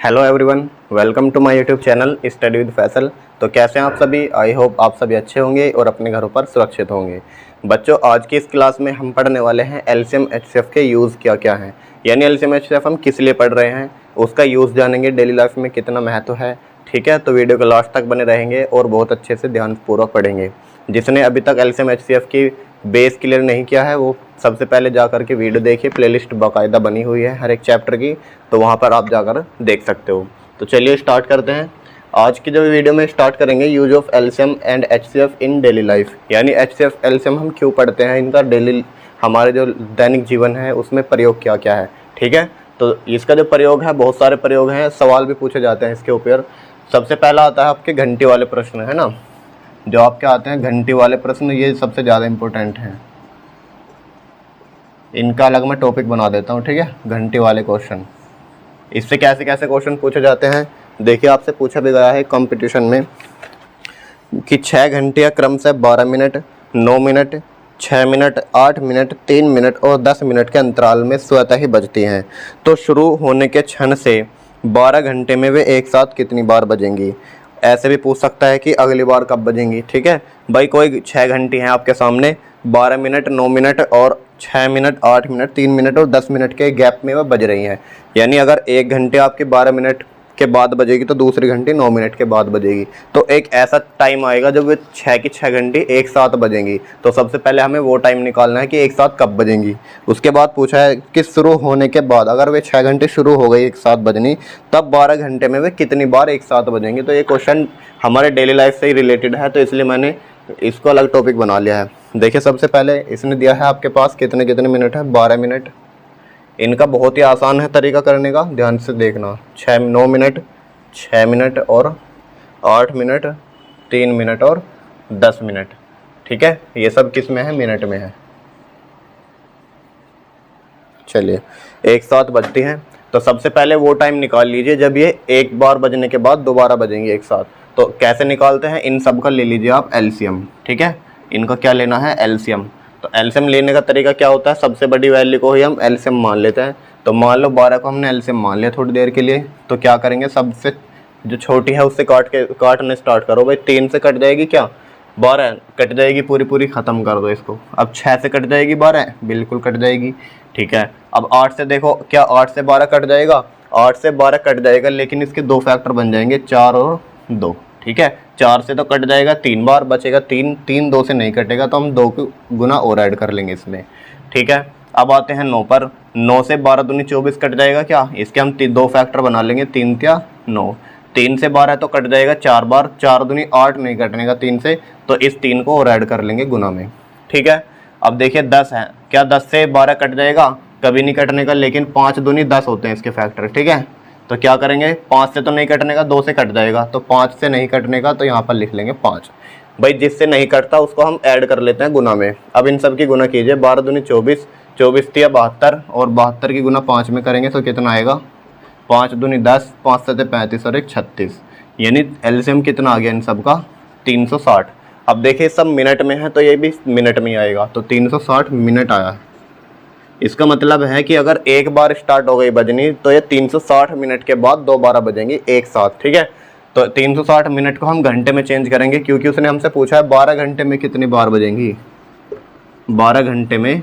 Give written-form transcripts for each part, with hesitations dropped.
Hello everyone, welcome to my YouTube channel study with Faisal. तो कैसे हैं आप सभी? आई होप आप सभी अच्छे होंगे और अपने घरों पर सुरक्षित होंगे। बच्चों, आज की इस क्लास में हम पढ़ने वाले हैं एलसीएम एचसीएफ के यूज़ क्या क्या हैं, यानी एलसीएम एचसीएफ हम किस लिए पढ़ रहे हैं, उसका यूज़ जानेंगे, डेली लाइफ में कितना महत्व है। ठीक है, तो वीडियो को लास्ट तक बने रहेंगे और बहुत अच्छे से ध्यानपूर्वक पढ़ेंगे। जिसने अभी तक एलसीएम एचसीएफ की बेस क्लियर नहीं किया है वो सबसे पहले जा कर के वीडियो देखिए। प्लेलिस्ट बाकायदा बनी हुई है हर एक चैप्टर की, तो वहाँ पर आप जाकर देख सकते हो। तो चलिए स्टार्ट करते हैं। आज की जो वीडियो में स्टार्ट करेंगे use of LCM and HCF in daily life, यानी एचसीएफ एलसीएम हम क्यों पढ़ते हैं, इनका डेली हमारे जो दैनिक जीवन है उसमें प्रयोग क्या क्या है। ठीक है, तो इसका जो प्रयोग है, बहुत सारे प्रयोग हैं, सवाल भी पूछे जाते हैं इसके ऊपर। सबसे पहला आता है आपके घंटी वाले प्रश्न, है ना, जो आपके आते हैं घंटी वाले प्रश्न, ये सबसे ज़्यादा इम्पोर्टेंट हैं। इनका अलग मैं टॉपिक बना देता हूँ। ठीक है, घंटी वाले क्वेश्चन, इससे कैसे कैसे क्वेश्चन पूछे जाते हैं। देखिए, आपसे पूछा भी गया है कंपटीशन में कि 6 घंटियाँ क्रमशः 12 minute, 9 minute, 6 minute, 8 minute, 3 minute और 10 मिनट के अंतराल में स्वतः ही बजती हैं, तो शुरू होने के क्षण से 12 घंटे में वे एक साथ कितनी बार बजेंगी। ऐसे भी पूछ सकता है कि अगली बार कब बजेंगी। ठीक है भाई, कोई 6 घंटी हैं आपके सामने, 12 मिनट, 9 मिनट और 6 मिनट, 8 मिनट, 3 मिनट और 10 मिनट के गैप में वह बज रही हैं। यानी अगर एक घंटे आपकी 12 मिनट के बाद बजेगी तो दूसरी घंटी 9 मिनट के बाद बजेगी। तो एक ऐसा टाइम आएगा जब वे 6 की 6 घंटी एक साथ बजेंगी। तो सबसे पहले हमें वो टाइम निकालना है कि एक साथ कब बजेंगी। उसके बाद पूछा है कि शुरू होने के बाद, अगर वे 6 घंटे शुरू हो गई एक साथ बजनी, तब 12 घंटे में वे कितनी बार एक साथ बजेंगी। तो ये क्वेश्चन हमारे डेली लाइफ से ही रिलेटेड है, तो इसलिए मैंने इसको अलग टॉपिक बना लिया है। देखिए, सबसे पहले इसने दिया है आपके पास कितने कितने मिनट है, 12 मिनट। इनका बहुत ही आसान है तरीका करने का, ध्यान से देखना। 9 मिनट, 6 मिनट और 8 मिनट, 3 मिनट और 10 मिनट। ठीक है, ये सब किस में है, मिनट में है। चलिए, एक साथ बजती हैं, तो सबसे पहले वो टाइम निकाल लीजिए जब ये एक बार बजने के बाद दोबारा बजेंगी एक साथ। तो कैसे निकालते हैं, इन सब का ले लीजिए आप एलसीएम। ठीक है, इनका क्या लेना है, एलसीएम। तो एलसीएम लेने का तरीका क्या होता है, सबसे बड़ी वैल्यू को ही हम एलसीएम मान लेते हैं। तो मान लो 12 को हमने एलसीएम मान लिया थोड़ी देर के लिए, तो क्या करेंगे, सबसे जो छोटी है उससे काटने स्टार्ट करो। भाई 3 से कट जाएगी क्या, 12 कट जाएगी, पूरी पूरी ख़त्म कर दो इसको। अब 6 से कट जाएगी 12, बिल्कुल कट जाएगी। ठीक है, अब 8 से देखो, क्या 8 से 12 कट जाएगा, 8 से 12 कट जाएगा, लेकिन इसके 2 फैक्टर बन जाएंगे, 4 और 2। ठीक है, 4 से तो कट जाएगा 3 बार, बचेगा 3, 3 2 से नहीं कटेगा, तो हम 2 को गुना और ऐड कर लेंगे इसमें। ठीक है, अब आते हैं 9 पर। 9 से 12 दूनी 24 कट जाएगा क्या, इसके हम 2 फैक्टर बना लेंगे, 3 या 9। 3 से 12 तो कट जाएगा 4 बार, 4 दूनी 8 नहीं कटने का 3 से, तो इस 3 को और ऐड कर लेंगे गुना में। ठीक है, अब देखिए 10 है, क्या 10 से 12 कट जाएगा, कभी नहीं कटने का, लेकिन 5 दूनी 10 होते हैं इसके फैक्टर। ठीक है, तो क्या करेंगे, 5 से तो नहीं कटने का, 2 से कट जाएगा, तो 5 से नहीं कटने का, तो यहाँ पर लिख लेंगे 5। भाई जिससे नहीं कटता उसको हम ऐड कर लेते हैं गुना में। अब इन सब की गुना कीजिए, 12 दूनी 24, 24 तिया 72, और 72 की गुना 5 में करेंगे तो कितना आएगा, 5 दूनी 10, 5 से 35 और 1 36, यानी एलसीएम कितना आ गया इन सब का, 360। अब देखिए सब मिनट में है, तो ये भी मिनट में ही आएगा, तो 360 मिनट आया। इसका मतलब है कि अगर एक बार स्टार्ट हो गई बजनी, तो ये 360 मिनट के बाद 2 बार बजेंगी एक साथ। ठीक है, तो 360 मिनट को हम घंटे में चेंज करेंगे, क्योंकि उसने हमसे पूछा है 12 घंटे में कितनी बार बजेंगी, 12 घंटे में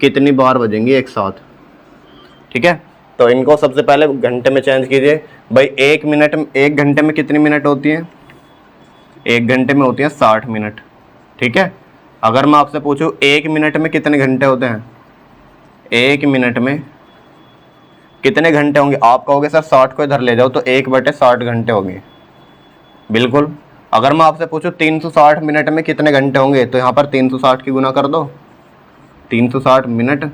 कितनी बार बजेंगी एक साथ। ठीक है, तो इनको सबसे पहले घंटे में चेंज कीजिए। भाई एक घंटे में कितनी मिनट होती हैं, 1 घंटे में होती है 60 मिनट। ठीक है, अगर मैं आपसे पूछूं 1 मिनट में कितने घंटे होते हैं, 1 मिनट में कितने घंटे होंगे, आप कहोगे सर 60 को इधर ले जाओ, तो 1/60 घंटे होंगे, बिल्कुल। अगर मैं आपसे पूछूं 360 मिनट में कितने घंटे होंगे, तो यहाँ पर 360 की गुना कर दो, 360 मिनट,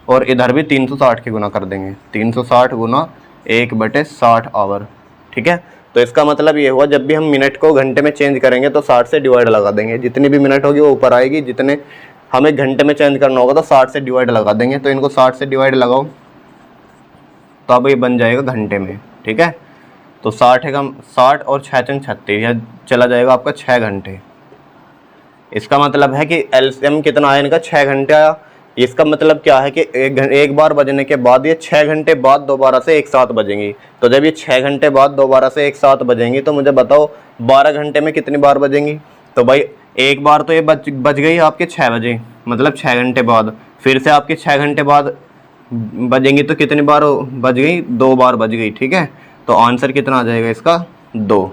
और इधर भी 360 की गुना कर देंगे, 360 गुना 1/60 आवर। ठीक है, तो इसका मतलब ये हुआ, जब भी हम मिनट को घंटे में चेंज करेंगे तो 60 से डिवाइड लगा देंगे, जितनी भी मिनट होगी वो ऊपर आएगी, जितने हमें घंटे में चेंज करना होगा तो 60 से डिवाइड लगा देंगे। तो इनको 60 से डिवाइड लगाओ, तो अब ये बन जाएगा घंटे में। ठीक है, तो 60 है कम, 60 और 6 36, यह चला जाएगा आपका 6 घंटे। इसका मतलब है कि एलसीएम कितना आया इनका, 6 घंटे आया। इसका मतलब क्या है कि एक बार बजने के बाद ये 6 घंटे बाद दोबारा से एक साथ बजेंगी। तो जब ये 6 घंटे बाद दोबारा से एक साथ बजेंगी तो मुझे बताओ 12 घंटे में कितनी बार बजेंगी। तो भाई एक बार तो ये बज गई आपके 6 बजे, मतलब 6 घंटे बाद, फिर से आपके 6 घंटे बाद बजेंगी तो कितनी बार बज गई, 2 बार बज गई। ठीक है, तो आंसर कितना आ जाएगा इसका, 2।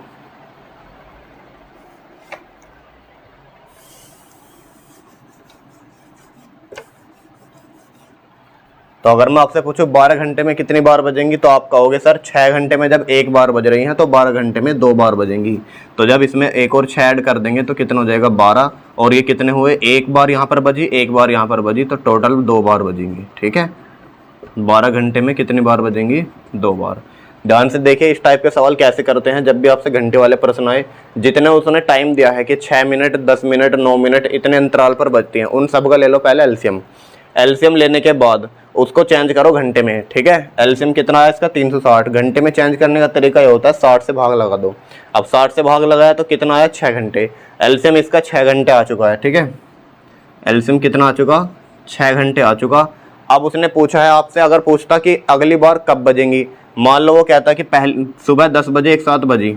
तो अगर मैं आपसे पूछूं 12 घंटे में कितनी बार बजेंगी तो आप कहोगे सर 6 घंटे में जब एक बार बज रही हैं तो 12 घंटे में 2 बार बजेंगी। तो जब इसमें एक और 6 ऐड कर देंगे तो कितना हो जाएगा, 12। और ये कितने हुए, एक बार यहाँ पर बजी, एक बार यहाँ पर बजी, तो टोटल 2 बार बजेंगी। ठीक है, 12 घंटे में कितनी बार बजेंगी, 2 बार। ध्यान से देखिए इस टाइप के सवाल कैसे करते हैं। जब भी आपसे घंटे वाले प्रश्न आए, जितने उसने टाइम दिया है कि 6 मिनट, 10 मिनट, 9 मिनट, इतने अंतराल पर बजती हैं, उन सब का ले लो पहले एलसीएम। एलसीएम लेने के बाद उसको चेंज करो घंटे में। ठीक है, एलसीएम कितना है इसका, 360। घंटे में चेंज करने का तरीका ये होता है 60 से भाग लगा दो। अब 60 से भाग लगाया तो कितना आया, 6 घंटे। एलसीएम इसका 6 घंटे आ चुका है। ठीक है, एलसीएम कितना आ चुका, 6 घंटे आ चुका। अब उसने पूछा है आपसे, अगर पूछता कि अगली बार कब बजेंगी, मान लो वो कहता कि पहले सुबह 10 बजे एक साथ बजी,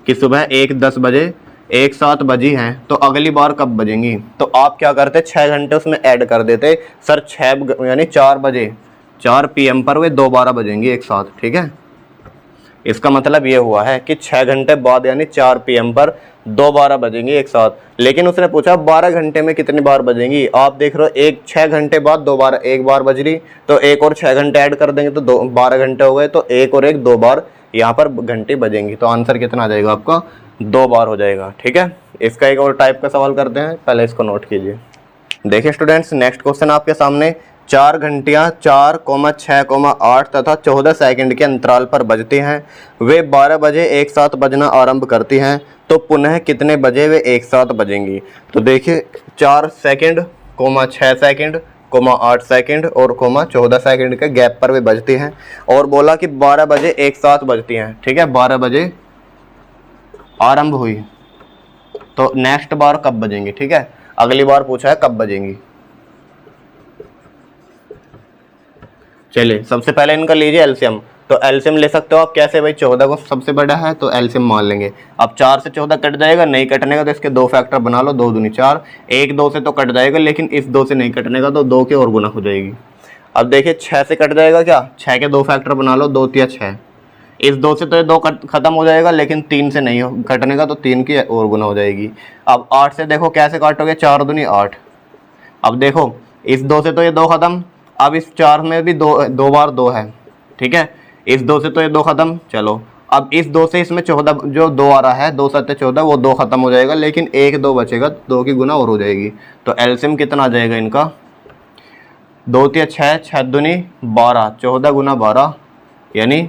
कि सुबह 10 बजे एक साथ बजी हैं, तो अगली बार कब बजेंगी। तो आप क्या करते, 6 घंटे उसमें ऐड कर देते। सर 6 यानी 4 बजे, 4 PM पर वे 2 12 बजेंगी एक साथ। ठीक है, इसका मतलब ये हुआ है कि 6 घंटे बाद यानी 4 PM पर 2 12 बजेंगी एक साथ। लेकिन उसने पूछा 12 घंटे में कितनी बार बजेंगी। आप देख रहे हो, एक 6 घंटे बाद 2 बार, एक बार बज रही, तो एक और 6 घंटे ऐड कर देंगे तो 12 घंटे हो गए, तो एक और एक 2 बार यहाँ पर घंटे बजेंगी। तो आंसर कितना आ जाएगा आपका, 2 बार हो जाएगा। ठीक है, इसका एक और टाइप का सवाल करते हैं, पहले इसको नोट कीजिए। देखिए स्टूडेंट्स, नेक्स्ट क्वेश्चन आपके सामने, 4 घंटियाँ 4, 6, 8 तथा 14 सेकंड के अंतराल पर बजती हैं। वे 12 बजे एक साथ बजना आरंभ करती हैं, तो पुनः कितने बजे वे एक साथ बजेंगी। तो देखिए 4 सेकंड, 6 सेकंड, 8 सेकंड और 14 सेकंड के गैप पर वे बजती हैं, और बोला कि 12 बजे एक साथ बजती हैं। ठीक है, 12 बजे आरंभ हुई, तो नेक्स्ट बार कब बजेंगी। ठीक है, अगली बार पूछा है कब बजेंगी। चलिए सबसे पहले इनका लीजिए एलसीएम। तो एलसीएम ले सकते हो आप कैसे, भाई 14 को सबसे बड़ा है तो एलसीएम मान लेंगे। अब 4 से 14 कट जाएगा, नहीं कटने का तो इसके 2 फैक्टर बना लो, 2 दूनी 4, 1 2 से तो कट जाएगा, लेकिन इस 2 से नहीं कटने का तो 2 के और गुना हो जाएगी। अब देखिए 6 से कट जाएगा क्या, 6 के 2 फैक्टर बना लो, 2 3 6, इस 2 से तो ये 2 खत्म हो जाएगा, लेकिन 3 से नहीं कटने का तो 3 की और गुना हो जाएगी। अब 8 से देखो कैसे काटोगे, 4 दूनी 8। अब देखो इस 2 से तो ये 2 खत्म, अब इस 4 में भी 2 बार 2 है। ठीक है, इस 2 से तो ये 2 खत्म। चलो अब इस 2 से इसमें 14 जो 2 आ रहा है, 2 7 14, वो 2 खत्म हो जाएगा, लेकिन 1 2 बचेगा, 2 की गुना और हो जाएगी। तो एलसीएम कितना आ जाएगा इनका, 2 3 6, 6 दूनी 12, 14 गुना 12 यानी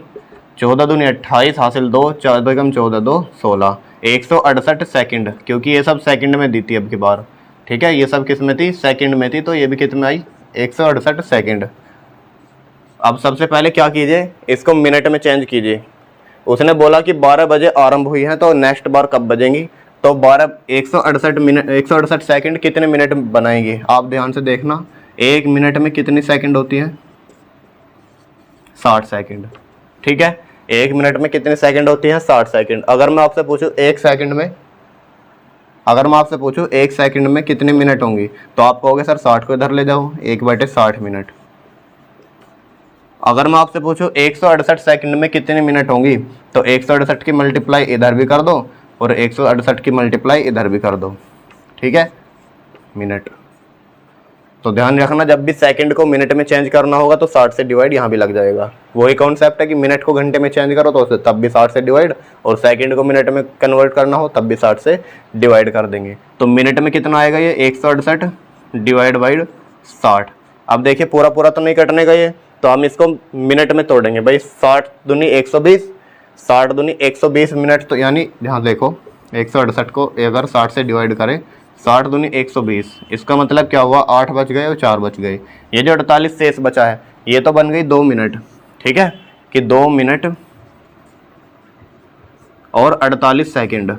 14 दूनी 28 हासिल 2, 14 कम 14 2 16, 168 सेकंड, क्योंकि ये सब सेकंड में दी थी अब की बार। ठीक है, ये सब किस में थी, सेकंड में थी, तो ये भी कित में आई, 168 सेकंड। अब सबसे पहले क्या कीजिए, इसको मिनट में चेंज कीजिए। उसने बोला कि 12 बजे आरंभ हुई है, तो नेक्स्ट बार कब बजेंगी। तो 168 मिनट, 168 सेकंड कितने मिनट बनाएंगे, आप ध्यान से देखना। 1 मिनट में कितनी सेकंड होती है, 60 सेकंड। ठीक है, 1 मिनट में कितने सेकंड होती हैं, 60 सेकंड। अगर मैं आपसे पूछूं 1 सेकंड में, अगर मैं आपसे पूछूं 1 सेकंड में कितने मिनट होंगी, तो आप कहोगे सर 60 को इधर ले जाओ, 1/60 मिनट। अगर मैं आपसे पूछूं 168 सेकंड में कितने मिनट होंगी, तो 168 की मल्टीप्लाई इधर भी कर दो और 168 की मल्टीप्लाई इधर भी कर दो। ठीक है, मिनट। तो ध्यान रखना, जब भी सेकंड को मिनट में चेंज करना होगा तो 60 से डिवाइड यहाँ भी लग जाएगा। वही कॉन्सेप्ट है कि मिनट को घंटे में चेंज करो तो तब भी 60 से डिवाइड, और सेकंड को मिनट में कन्वर्ट करना हो तब भी 60 से डिवाइड कर देंगे। तो मिनट में कितना आएगा ये, 168 डिवाइड बाई 60। अब देखिए पूरा पूरा तो नहीं कटने का ये, तो हम इसको मिनट में तोड़ेंगे। भाई 60 दूनी 120, 60 दूनी 120 मिनट, तो यानी यहाँ देखो 168 को अगर 60 से डिवाइड करें, 60 दूनी 120, इसका मतलब क्या हुआ, 8 बच गए और 4 बच गए। ये जो 48 शेष बचा है ये तो बन गई 2 मिनट। ठीक है, कि 2 मिनट और 48 सेकंड।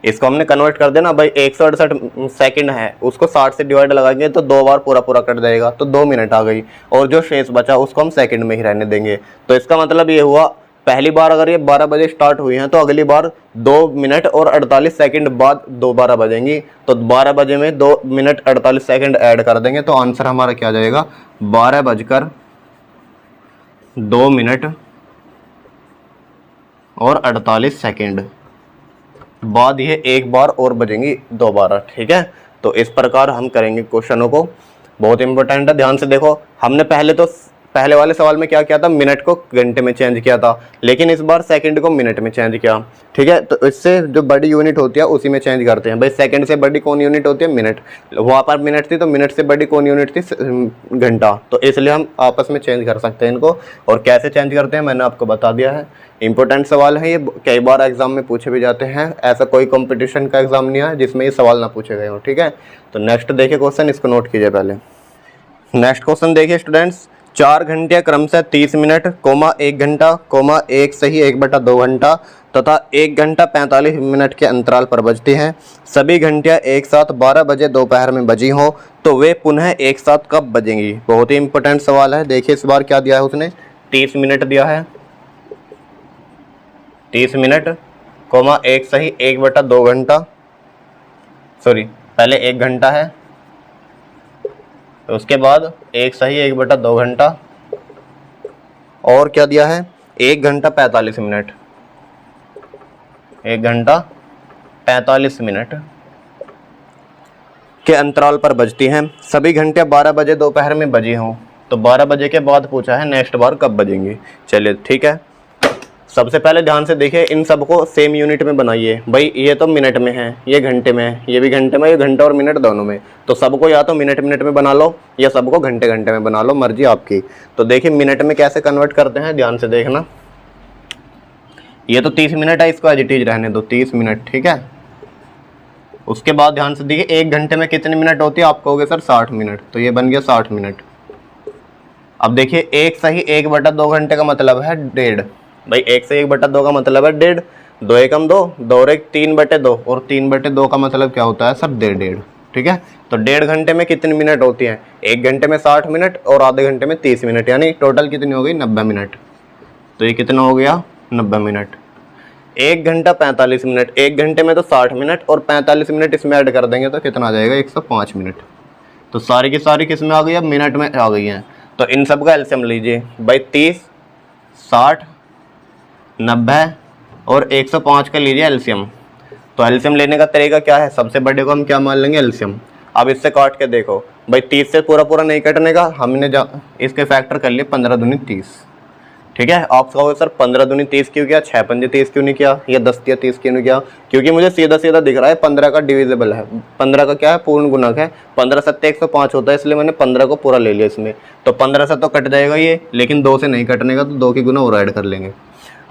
इसको हमने कन्वर्ट कर देना भाई, 168 सेकंड है, उसको 60 से डिवाइड लगाएंगे तो 2 बार पूरा पूरा कट जाएगा, तो 2 मिनट आ गई, और जो शेष बचा उसको हम सेकंड में ही रहने देंगे। तो इसका मतलब ये हुआ, पहली बार अगर ये 12 बजे स्टार्ट हुई हैं तो अगली बार 2 मिनट और 48 सेकंड बाद दोबारा बजेंगी, तो 12 बजे में 2 मिनट 48 सेकंड ऐड कर देंगे, तो आंसर हमारा क्या आ जाएगा, 12 बजकर 2 मिनट और 48 सेकंड बाद ये एक बार और बजेंगी दोबारा। ठीक है, तो इस प्रकार हम करेंगे क्वेश्चनों को, बहुत इंपॉर्टेंट है, ध्यान से देखो। हमने पहले वाले सवाल में क्या किया था, मिनट को घंटे में चेंज किया था, लेकिन इस बार सेकंड को मिनट में चेंज किया। ठीक है, तो इससे जो बड़ी यूनिट होती है उसी में चेंज करते हैं भाई। सेकंड से बड़ी कौन यूनिट होती है, मिनट, वहाँ पर मिनट थी तो मिनट से बड़ी कौन यूनिट थी, घंटा, तो इसलिए हम आपस में चेंज कर सकते हैं इनको। और कैसे चेंज करते हैं मैंने आपको बता दिया है। इंपॉर्टेंट सवाल है ये, कई बार एग्जाम में पूछे भी जाते हैं, ऐसा कोई कंपटीशन का एग्जाम नहीं है जिसमें ये सवाल ना पूछे गए हो। ठीक है, तो नेक्स्ट देखिए क्वेश्चन, इसको नोट कीजिए पहले। नेक्स्ट क्वेश्चन देखिए स्टूडेंट्स, 4 घंटियाँ क्रमशः 30 मिनट, 1 घंटा, 1 सही 1/2 घंटा तथा 1 घंटा 45 मिनट के अंतराल पर बजती हैं। सभी घंटियाँ एक साथ 12 बजे दोपहर में बजी हो तो वे पुनः एक साथ कब बजेंगी। बहुत ही इंपॉर्टेंट सवाल है। देखिए इस बार क्या दिया है उसने, 30 मिनट दिया है, 30 मिनट, 1 सही 1/2 घंटा, सॉरी पहले 1 घंटा है, उसके बाद 1 सही 1/2 घंटा, और क्या दिया है 1 घंटा 45 मिनट, 1 घंटा 45 मिनट के अंतराल पर बजती हैं। सभी घंटियां 12 बजे दोपहर में बजी हों, तो 12 बजे के बाद पूछा है नेक्स्ट बार कब बजेंगी। चलिए ठीक है, सबसे पहले ध्यान से देखिए, इन सबको सेम यूनिट में बनाइए भाई। ये तो मिनट में है, ये घंटे में है, ये भी घंटे में, ये घंटा और मिनट दोनों में, तो सबको या तो मिनट मिनट में बना लो या सबको घंटे घंटे में बना लो, मर्जी आपकी। तो देखिए मिनट में कैसे कन्वर्ट करते हैं, ध्यान से देखना। ये तो 30 मिनट है, इसको एज इट इज रहने दो 30 मिनट। ठीक है, उसके बाद ध्यान से देखिए 1 घंटे में कितनी मिनट होती है, आप कहोगे सर 60 मिनट, तो ये बन गया 60 मिनट। अब देखिए 1 सही 1/2 घंटे का मतलब है 1.5 भाई, 1 से 1/2 का मतलब है 1.5, 2 एकम 2, 2 और 1 3/2, और 3/2 का मतलब क्या होता है सर 1.5। ठीक है, तो 1.5 घंटे में कितनी मिनट होती हैं, 1 घंटे में 60 मिनट और आधे घंटे में 30 मिनट, यानी टोटल कितनी हो गई 90 मिनट। तो ये कितना हो गया 90 मिनट। 1 घंटा 45 मिनट, 1 घंटे में तो 60 मिनट और 45 मिनट इसमें ऐड कर देंगे तो कितना आ जाएगा 105 मिनट। तो सारी की सारी किस में आ गई, अब मिनट में आ गई हैं। तो इन सब का एलसीएम लीजिए भाई, 30, 60, 90 और 105 का लीजिए एलसीएम। तो एलसीएम लेने का तरीका क्या है, सबसे बड़े को हम क्या मान लेंगे एलसीएम। अब इससे काट के देखो भाई, 30 से पूरा पूरा नहीं कटने का, हमने इसके फैक्टर कर लिए 15 दूनी 30। ठीक है, आप कहोगे सर 15 दूनी 30 क्यों किया, 6 पंजे 30 क्यों नहीं किया, या 10 या 30 क्यों नहीं किया, क्योंकि मुझे सीधा सीधा दिख रहा है 15 का डिविजिबल है, 15 का क्या है पूर्ण गुणक है, 15 सत्ते 105 होता है, इसलिए मैंने 15 को पूरा ले लिया इसमें। तो 15 से तो कट जाएगा ये, लेकिन 2 से नहीं कटने का, तो 2 की गुना और ऐड कर लेंगे।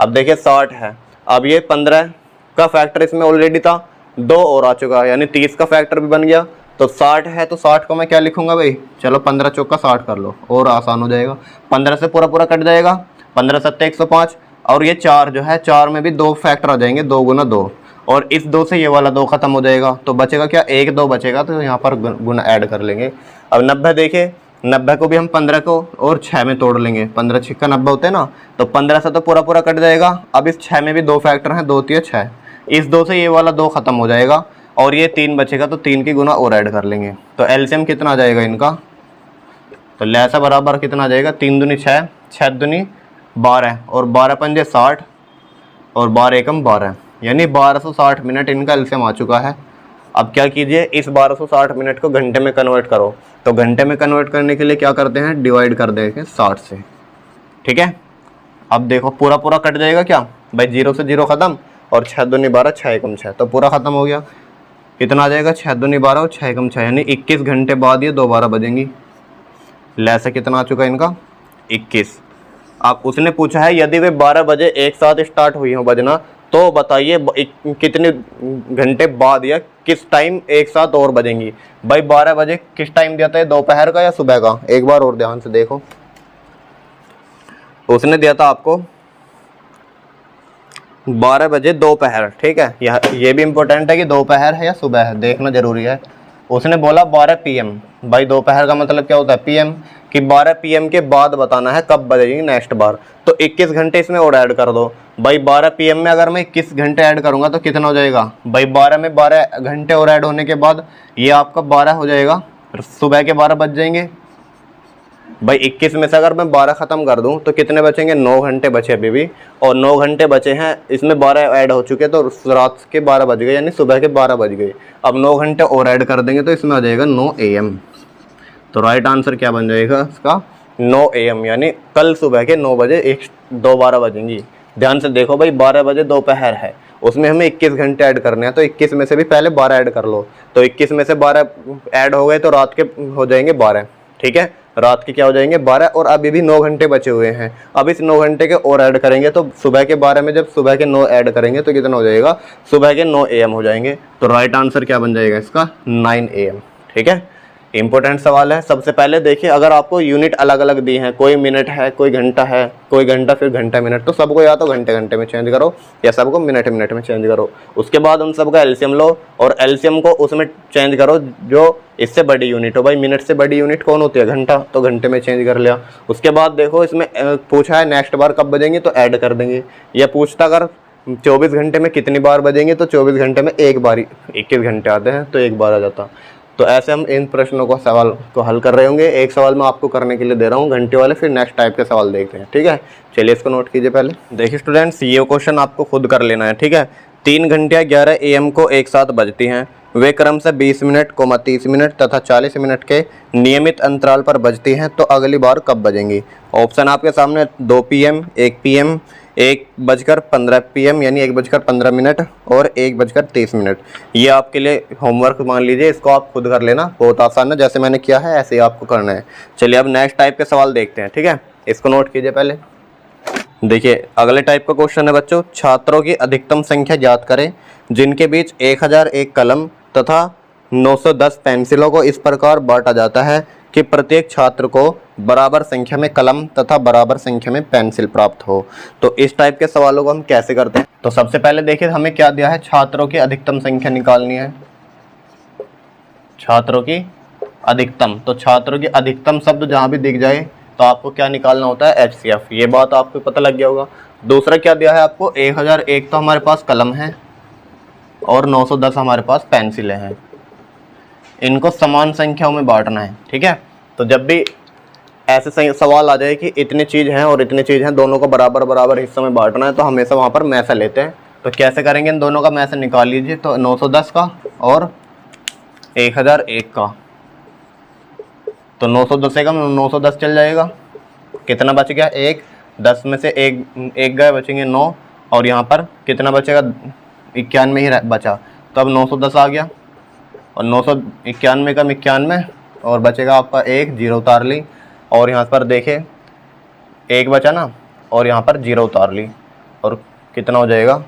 अब देखिए 60 है, अब ये 15 का फैक्टर इसमें ऑलरेडी था, 2 और आ चुका है, यानी 30 का फैक्टर भी बन गया। तो 60 है तो 60 को मैं क्या लिखूंगा भाई, चलो 15 चौका 60 कर लो और आसान हो जाएगा। 15 से पूरा पूरा कट जाएगा, 15 सत्ते 105, और ये 4 जो है 4 में भी 2 फैक्टर आ जाएंगे, 2 गुना 2, और इस 2 से ये वाला 2 खत्म हो जाएगा, तो बचेगा क्या 1 2 बचेगा, तो यहाँ पर गुना ऐड कर लेंगे। अब 90 देखिए, 90 को भी हम 15 को और 6 में तोड़ लेंगे, 15 छिक्का 90 होते हैं ना, तो 15 से तो पूरा पूरा कट जाएगा। अब इस 6 में भी 2 फैक्टर हैं, 2 3 6, इस 2 से ये वाला 2 खत्म हो जाएगा और ये 3 बचेगा, तो 3 की गुना और ऐड कर लेंगे। तो एलसीएम कितना आ जाएगा इनका, तो लैसा बराबर कितना आ जाएगा, 3 दूनी 6, 6 दूनी 12 और 12 पंजे 60 और 12 एकम 12, यानी 1260 मिनट इनका एलसीएम आ चुका है। अब क्या कीजिए, इस 1260 मिनट को घंटे में कन्वर्ट करो। तो घंटे में कन्वर्ट करने के लिए क्या करते हैं, डिवाइड कर देंगे 60 से। ठीक है, अब देखो पूरा पूरा कट जाएगा क्या भाई, 0 से 0 खत्म, और 6 दूनी 12, 6 एकम 6, तो पूरा खत्म हो गया। कितना आ जाएगा, 6 दूनी 12 और 6 एकम 6, यानी 21 घंटे बाद ये दोबारा बजेंगी। लैसे कितना आ चुका इनका 21। अब उसने पूछा है यदि वे 12 बजे एक साथ स्टार्ट हुई हो बजना, तो बताइए कितने घंटे बाद या किस टाइम एक साथ और बजेंगी। भाई 12 बजे किस टाइम दिया था, दोपहर का या सुबह का, एक बार और ध्यान से देखो। उसने दिया था आपको 12 बजे दोपहर, ठीक है। ये भी इम्पोर्टेंट है कि दोपहर है या सुबह है, देखना जरूरी है। उसने बोला 12 PM, भाई दोपहर का मतलब क्या होता है PM, कि 12 PM के बाद बताना है कब बजेगी नेक्स्ट बार। तो 21 घंटे इसमें और ऐड कर दो भाई। 12 PM में अगर मैं 21 घंटे ऐड करूंगा तो कितना हो जाएगा भाई, 12 में 12 घंटे और ऐड होने के बाद ये आपका 12 हो जाएगा, सुबह के 12 बज जाएंगे भाई। 21 में से अगर मैं 12 ख़त्म कर दूं तो कितने बचेंगे, 9 घंटे बचे अभी भी, और 9 घंटे बचे हैं, इसमें 12 ऐड हो चुके, तो रात के 12 बज गए यानी सुबह के 12 बज गए। अब 9 घंटे और ऐड कर देंगे तो इसमें आ जाएगा 9 AM। तो राइट आंसर क्या बन जाएगा इसका, 9 AM, यानी कल सुबह के 9 बजे 12 बजेंगी। ध्यान से देखो भाई, 12 बजे दोपहर है, उसमें हमें 21 घंटे ऐड करने हैं, तो 21 में से भी पहले 12 ऐड कर लो। तो 21 में से 12 ऐड हो गए तो रात के हो जाएंगे 12, ठीक है। रात के क्या हो जाएंगे 12, और अभी भी 9 घंटे बचे हुए हैं। अब इस 9 घंटे के और ऐड करेंगे तो सुबह के 12 में जब सुबह के 9 ऐड करेंगे तो कितना हो जाएगा, सुबह के 9 AM हो जाएंगे। तो राइट आंसर क्या बन जाएगा इसका, 9 AM, ठीक है। इंपॉर्टेंट सवाल है। सबसे पहले देखिए, अगर आपको यूनिट अलग अलग दी हैं, कोई मिनट है, कोई घंटा है, कोई घंटा फिर घंटा मिनट, तो सबको या तो घंटे घंटे में चेंज करो या सबको मिनट मिनट में चेंज करो। उसके बाद उन सबका एलसीएम लो और एलसीएम को उसमें चेंज करो जो इससे बड़ी यूनिट हो। भाई मिनट से बड़ी यूनिट कौन होती है, घंटा, तो घंटे में चेंज कर लिया। उसके बाद देखो इसमें पूछा है नेक्स्ट बार कब बजेंगे तो ऐड कर देंगे। या पूछता अगर 24 घंटे में कितनी बार बजेंगे तो 24 घंटे में एक बार ही, 21 घंटे आते हैं तो एक बार आ जाता। तो ऐसे हम इन प्रश्नों को सवाल को हल कर रहे होंगे। एक सवाल मैं आपको करने के लिए दे रहा हूँ घंटे वाले, फिर नेक्स्ट टाइप के सवाल देखते हैं, ठीक है। चलिए इसको नोट कीजिए पहले। देखिए स्टूडेंट्स, ये क्वेश्चन आपको खुद कर लेना है, ठीक है। 3 घंटियाँ 11 AM को एक साथ बजती हैं। वे क्रम से 20 मिनट, 30 मिनट तथा 40 मिनट के नियमित अंतराल पर बजती हैं, तो अगली बार कब बजेंगी। ऑप्शन आपके सामने 2 PM, 1 PM, 1:15 PM यानी 1:15 और 1:30। ये आपके लिए होमवर्क मान लीजिए, इसको आप खुद कर लेना, बहुत आसान है, जैसे मैंने किया है ऐसे ही आपको करना है। चलिए अब नेक्स्ट टाइप के सवाल देखते हैं, ठीक है। इसको नोट कीजिए पहले। देखिए अगले टाइप का क्वेश्चन है बच्चों, छात्रों की अधिकतम संख्या ज्ञात करें जिनके बीच 1001 कलम तथा 910 पेंसिलों को इस प्रकार बांटा जाता है कि प्रत्येक छात्र को बराबर संख्या में कलम तथा बराबर संख्या में पेंसिल प्राप्त हो। तो इस टाइप के सवालों को हम कैसे करते हैं, तो सबसे पहले देखिए हमें क्या दिया है, छात्रों की अधिकतम संख्या निकालनी है। छात्रों की अधिकतम, तो छात्रों की अधिकतम शब्द जहाँ भी दिख जाए तो आपको क्या निकालना होता है, HCF। ये बात आपको पता लग गया होगा। दूसरा क्या दिया है आपको, 1001 तो हमारे पास कलम है और 910 हमारे पास पेंसिलें हैं। इनको समान संख्याओं में बांटना है, ठीक है। तो जब भी ऐसे सवाल आ जाए कि इतनी चीज़ हैं और इतनी चीज़ हैं, दोनों को बराबर बराबर हिस्सों में बांटना है, तो हमेशा वहाँ पर मैसा लेते हैं। तो कैसे करेंगे, इन दोनों का मैसा निकाल लीजिए। तो 910 का और 1001 का, तो 910 का 910 चल जाएगा। कितना बच गया, 1, 10 में से एक गए, बचेंगे 9, और यहाँ पर कितना बचेगा, 91 ही बचा। तो अब 910 आ गया और 991 का 91 और बचेगा आपका 1, 0 उतार ली, और यहाँ पर देखे 1 बचा ना, और यहाँ पर 0 उतार ली, और कितना हो जाएगा,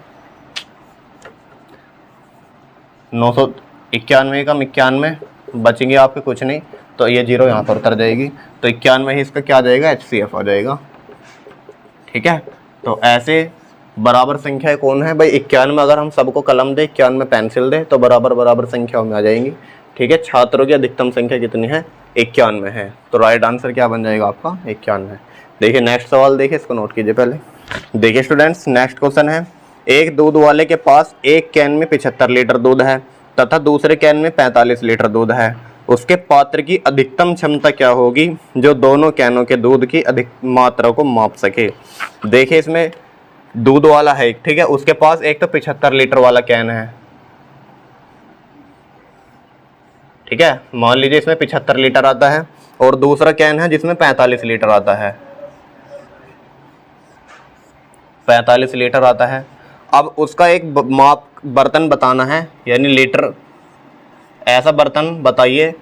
991 का 91 बचेंगे आपके कुछ नहीं, तो ये 0 यहाँ पर उतर जाएगी। तो 91 ही इसका क्या आ जाएगा, HCF आ जाएगा, ठीक है। तो ऐसे बराबर संख्या कौन है भाई, 91 अगर हम सबको कलम दे, 91 पेंसिल दे, तो बराबर बराबर संख्याओं में आ जाएंगी, ठीक है। छात्रों की अधिकतम संख्या कितनी है, 91 है। तो राइट आंसर क्या बन जाएगा आपका, 91। देखिए नेक्स्ट सवाल, देखिए इसको नोट कीजिए पहले। देखिए स्टूडेंट्स, नेक्स्ट क्वेश्चन है, एक दूध वाले के पास एक कैन में 75 लीटर दूध है तथा दूसरे कैन में 45 लीटर दूध है। उसके पात्र की अधिकतम क्षमता क्या होगी जो दोनों कैनों के दूध की अधिक मात्रा को माप सके। देखिए इसमें दूध वाला है, ठीक है, उसके पास एक तो 75 लीटर वाला कैन है, ठीक है, मान लीजिए इसमें 75 लीटर आता है, और दूसरा कैन है जिसमें 45 लीटर आता है, 45 लीटर आता है। अब उसका एक माप बर्तन बताना है, यानी लीटर, ऐसा बर्तन बताइए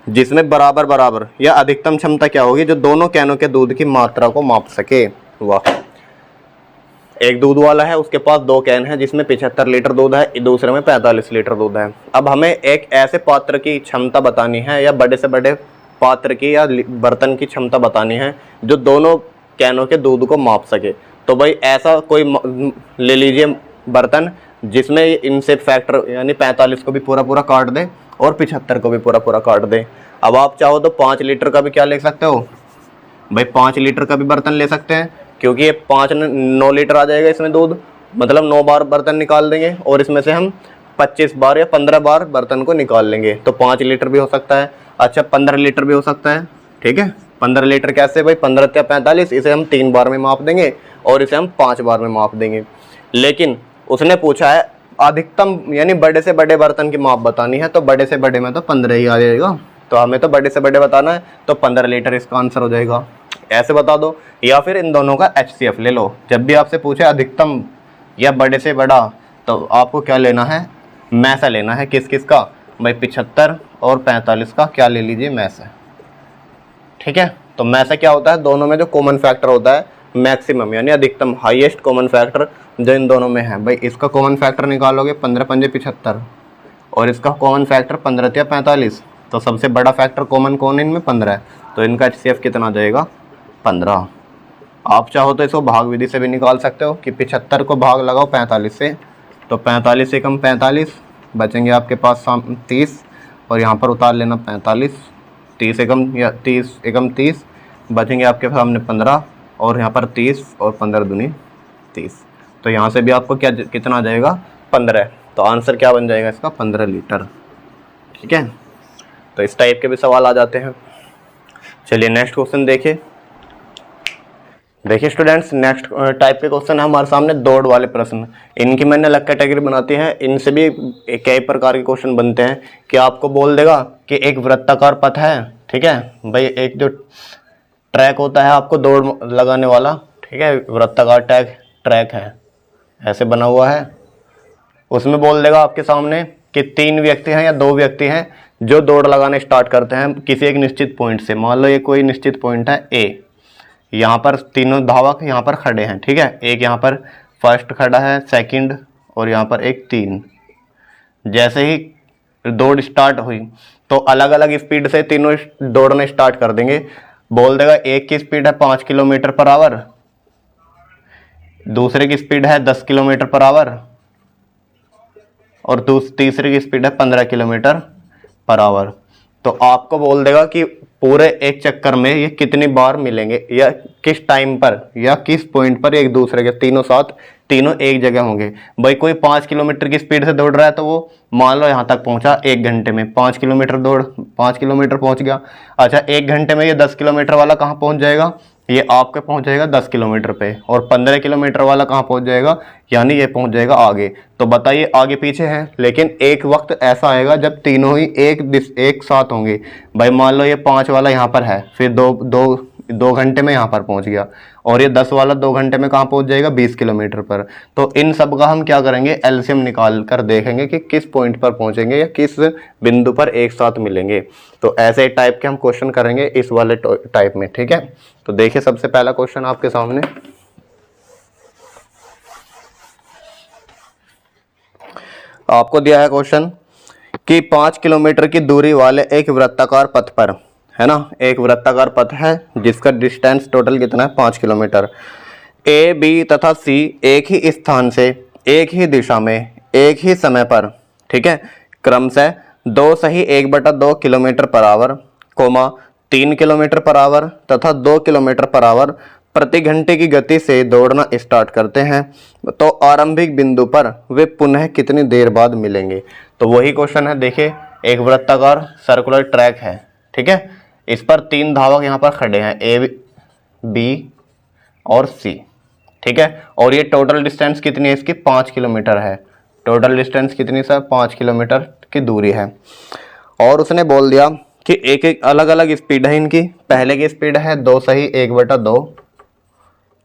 जिसमें बराबर बराबर या अधिकतम क्षमता क्या होगी जो दोनों कैनों के दूध की मात्रा को माप सके। वाह, एक दूध वाला है, उसके पास 2 कैन है जिसमें 75 लीटर दूध है, दूसरे में 45 लीटर दूध है। अब हमें एक ऐसे पात्र की क्षमता बतानी है, या बड़े से बड़े पात्र की या बर्तन की क्षमता बतानी है जो दोनों कैनों के दूध को माप सके। तो भाई ऐसा कोई ले लीजिए बर्तन जिसमें इनसे फैक्टर यानी 45 को भी पूरा पूरा काट दे और 75 को भी पूरा पूरा काट दे। अब आप चाहो तो 5 लीटर का भी क्या ले सकते हो भाई, 5 लीटर का भी बर्तन ले सकते हैं, क्योंकि ये 9 लीटर आ जाएगा इसमें दूध, मतलब 9 बार बर्तन निकाल देंगे और इसमें से हम 25 बार या 15 बार बर्तन को निकाल लेंगे। तो 5 लीटर भी हो सकता है। अच्छा 15 लीटर भी हो सकता है, ठीक है। 15 लीटर कैसे भाई, 15 या 45, इसे हम 3 बार में माप देंगे और इसे हम 5 बार में माप देंगे। लेकिन उसने पूछा है अधिकतम यानी बड़े से बड़े बर्तन की माप बतानी है, तो बड़े से बड़े में तो 15 ही आ जाएगा, तो हमें तो बड़े से बड़े बताना है, तो 15 लीटर इसका आंसर हो जाएगा। ऐसे बता दो, या फिर इन दोनों का HCF ले लो। जब भी आपसे पूछे अधिकतम या बड़े से बड़ा, तो आपको क्या लेना है, मैसा लेना है। किस किस का भाई, 75 और 45 का क्या ले लीजिए, मैसा, ठीक है। तो मैसा क्या होता है, दोनों में जो कॉमन फैक्टर होता है मैक्सिमम यानी अधिकतम, हाईएस्ट कॉमन फैक्टर जो इन दोनों में है। भाई इसका कॉमन फैक्टर निकालोगे 15 पंजे 75 और इसका कॉमन फैक्टर 15 या 45, तो सबसे बड़ा फैक्टर कॉमन कौन इनमें, 15 है, तो इनका HCF कितना आ जाएगा, 15। आप चाहो तो इसको भाग विधि से भी निकाल सकते हो कि 75 को भाग लगाओ 45 से, तो 45 से कम 45 बचेंगे आपके पास 30 और यहाँ पर उतार लेना 45, 30 एकम या 30 एकम 30 बचेंगे आपके सामने 15 और यहाँ पर 30 और 15 दूनी 30, तो यहाँ से भी आपको क्या कितना आ जाएगा, 15। तो आंसर क्या बन जाएगा इसका, 15 लीटर, ठीक है। तो इस टाइप के भी सवाल आ जाते हैं। चलिए नेक्स्ट क्वेश्चन देखिए स्टूडेंट्स, नेक्स्ट टाइप के क्वेश्चन है हमारे सामने दौड़ वाले प्रश्न। इनकी मैंने अलग कैटेगरी बनाती है, इनसे भी कई प्रकार के क्वेश्चन बनते हैं कि आपको बोल देगा कि एक वृत्ताकार पथ है, ठीक है भाई, एक जो ट्रैक होता है आपको दौड़ लगाने वाला, ठीक है, वृत्ताकार ट्रैक है, ऐसे बना हुआ है। उसमें बोल देगा आपके सामने कि 3 व्यक्ति हैं या 2 व्यक्ति हैं जो दौड़ लगाने स्टार्ट करते हैं किसी एक निश्चित पॉइंट से। मान लो ये कोई निश्चित पॉइंट है A, यहाँ पर तीनों धावक यहाँ पर खड़े हैं, ठीक है, एक यहाँ पर फर्स्ट खड़ा है, सेकंड और यहाँ पर एक 3। जैसे ही दौड़ स्टार्ट हुई तो अलग अलग स्पीड से तीनों दौड़ने स्टार्ट कर देंगे। बोल देगा एक की स्पीड है 5 किलोमीटर पर आवर, दूसरे की स्पीड है 10 किलोमीटर पर आवर और तीसरे की स्पीड है 15 किलोमीटर पर आवर। तो आपको बोल देगा कि पूरे एक चक्कर में ये कितनी बार मिलेंगे या किस टाइम पर या किस पॉइंट पर एक दूसरे के तीनों साथ तीनों एक जगह होंगे। भाई कोई 5 किलोमीटर की स्पीड से दौड़ रहा है तो वो मान लो यहाँ तक पहुंचा 1 घंटे में, 5 किलोमीटर दौड़ 5 किलोमीटर पहुंच गया। अच्छा 1 घंटे में ये 10 किलोमीटर वाला कहाँ पहुंच जाएगा, ये आपके पहुंच जाएगा 10 किलोमीटर पे, और 15 किलोमीटर वाला कहाँ पहुंच जाएगा, यानी ये पहुंच जाएगा आगे। तो बताइए आगे पीछे है, लेकिन एक वक्त ऐसा आएगा जब तीनों ही एक साथ होंगे। भाई मान लो ये 5 वाला यहाँ पर है, फिर दो घंटे में यहाँ पर पहुंच गया, और ये 10 वाला 2 घंटे में कहाँ पहुंच जाएगा, 20 किलोमीटर पर। तो इन सब का हम क्या करेंगे, एलसीएम निकाल कर देखेंगे कि किस पॉइंट पर पहुंचेंगे या किस बिंदु पर एक साथ मिलेंगे। तो ऐसे टाइप के हम क्वेश्चन करेंगे इस वाले टाइप में, ठीक है। तो देखिए सबसे पहला क्वेश्चन आपके सामने, आपको दिया है क्वेश्चन कि 5 किलोमीटर की दूरी वाले एक वृत्ताकार पथ पर, है ना, एक वृत्ताकार पथ है जिसका डिस्टेंस टोटल कितना है, 5 किलोमीटर। ए, बी तथा सी एक ही स्थान से एक ही दिशा में एक ही समय पर, ठीक है, क्रमशः 2 सही 1/2 kilometre per hour, 3 kilometre per hour तथा 2 किलोमीटर पर आवर प्रति घंटे की गति से दौड़ना स्टार्ट करते हैं, तो आरंभिक बिंदु पर वे पुनः कितनी देर बाद मिलेंगे। तो वही क्वेश्चन है, देखिए एक वृत्ताकार सर्कुलर ट्रैक है, ठीक है, इस पर 3 धावक यहाँ पर खड़े हैं, ए, बी और सी, ठीक है, और ये टोटल डिस्टेंस कितनी है इसकी, 5 किलोमीटर है। टोटल डिस्टेंस कितनी सर, 5 किलोमीटर की दूरी है। और उसने बोल दिया कि एक एक अलग अलग स्पीड है इनकी। पहले की स्पीड है 2 सही 1/2,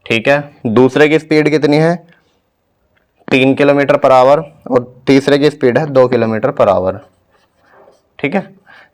ठीक है, दूसरे की स्पीड कितनी है 3 किलोमीटर पर आवर और तीसरे की स्पीड है 2 किलोमीटर पर आवर, ठीक है।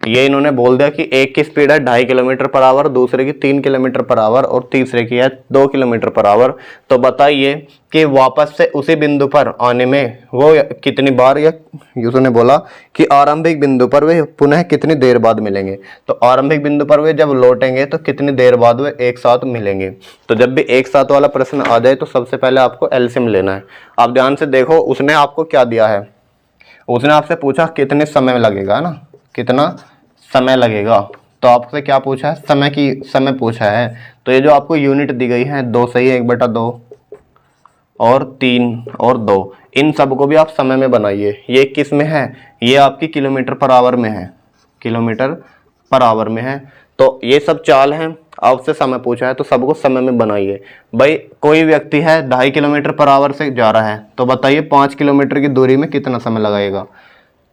ये इन्होंने बोल दिया कि एक की स्पीड है 2.5 किलोमीटर पर आवर, दूसरे की 3 किलोमीटर पर आवर और तीसरे की है 2 किलोमीटर पर आवर। तो बताइए कि वापस से उसी बिंदु पर आने में वो कितनी बार, या यूसुफ ने बोला कि आरंभिक बिंदु पर वे पुनः कितनी देर बाद मिलेंगे। तो आरंभिक बिंदु पर वे जब लौटेंगे तो कितनी देर बाद वे एक साथ मिलेंगे। तो जब भी एक साथ वाला प्रश्न आ जाए तो सबसे पहले आपको एलसीएम लेना है। आप ध्यान से देखो उसने आपको क्या दिया है, उसने आपसे पूछा कितने समय लगेगा ना, कितना समय लगेगा। तो आपसे क्या पूछा है, समय पूछा है। तो ये जो आपको यूनिट दी गई है 2 सही 1/2 और 3 और 2, इन सब को भी आप समय में बनाइए। ये किस में है, ये आपकी किलोमीटर पर आवर में है, किलोमीटर पर आवर में है। तो ये सब चाल हैं, आपसे समय पूछा है तो सबको समय में बनाइए। भाई कोई व्यक्ति है 2.5 किलोमीटर पर आवर से जा रहा है, तो बताइए 5 किलोमीटर की दूरी में कितना समय लगाएगा।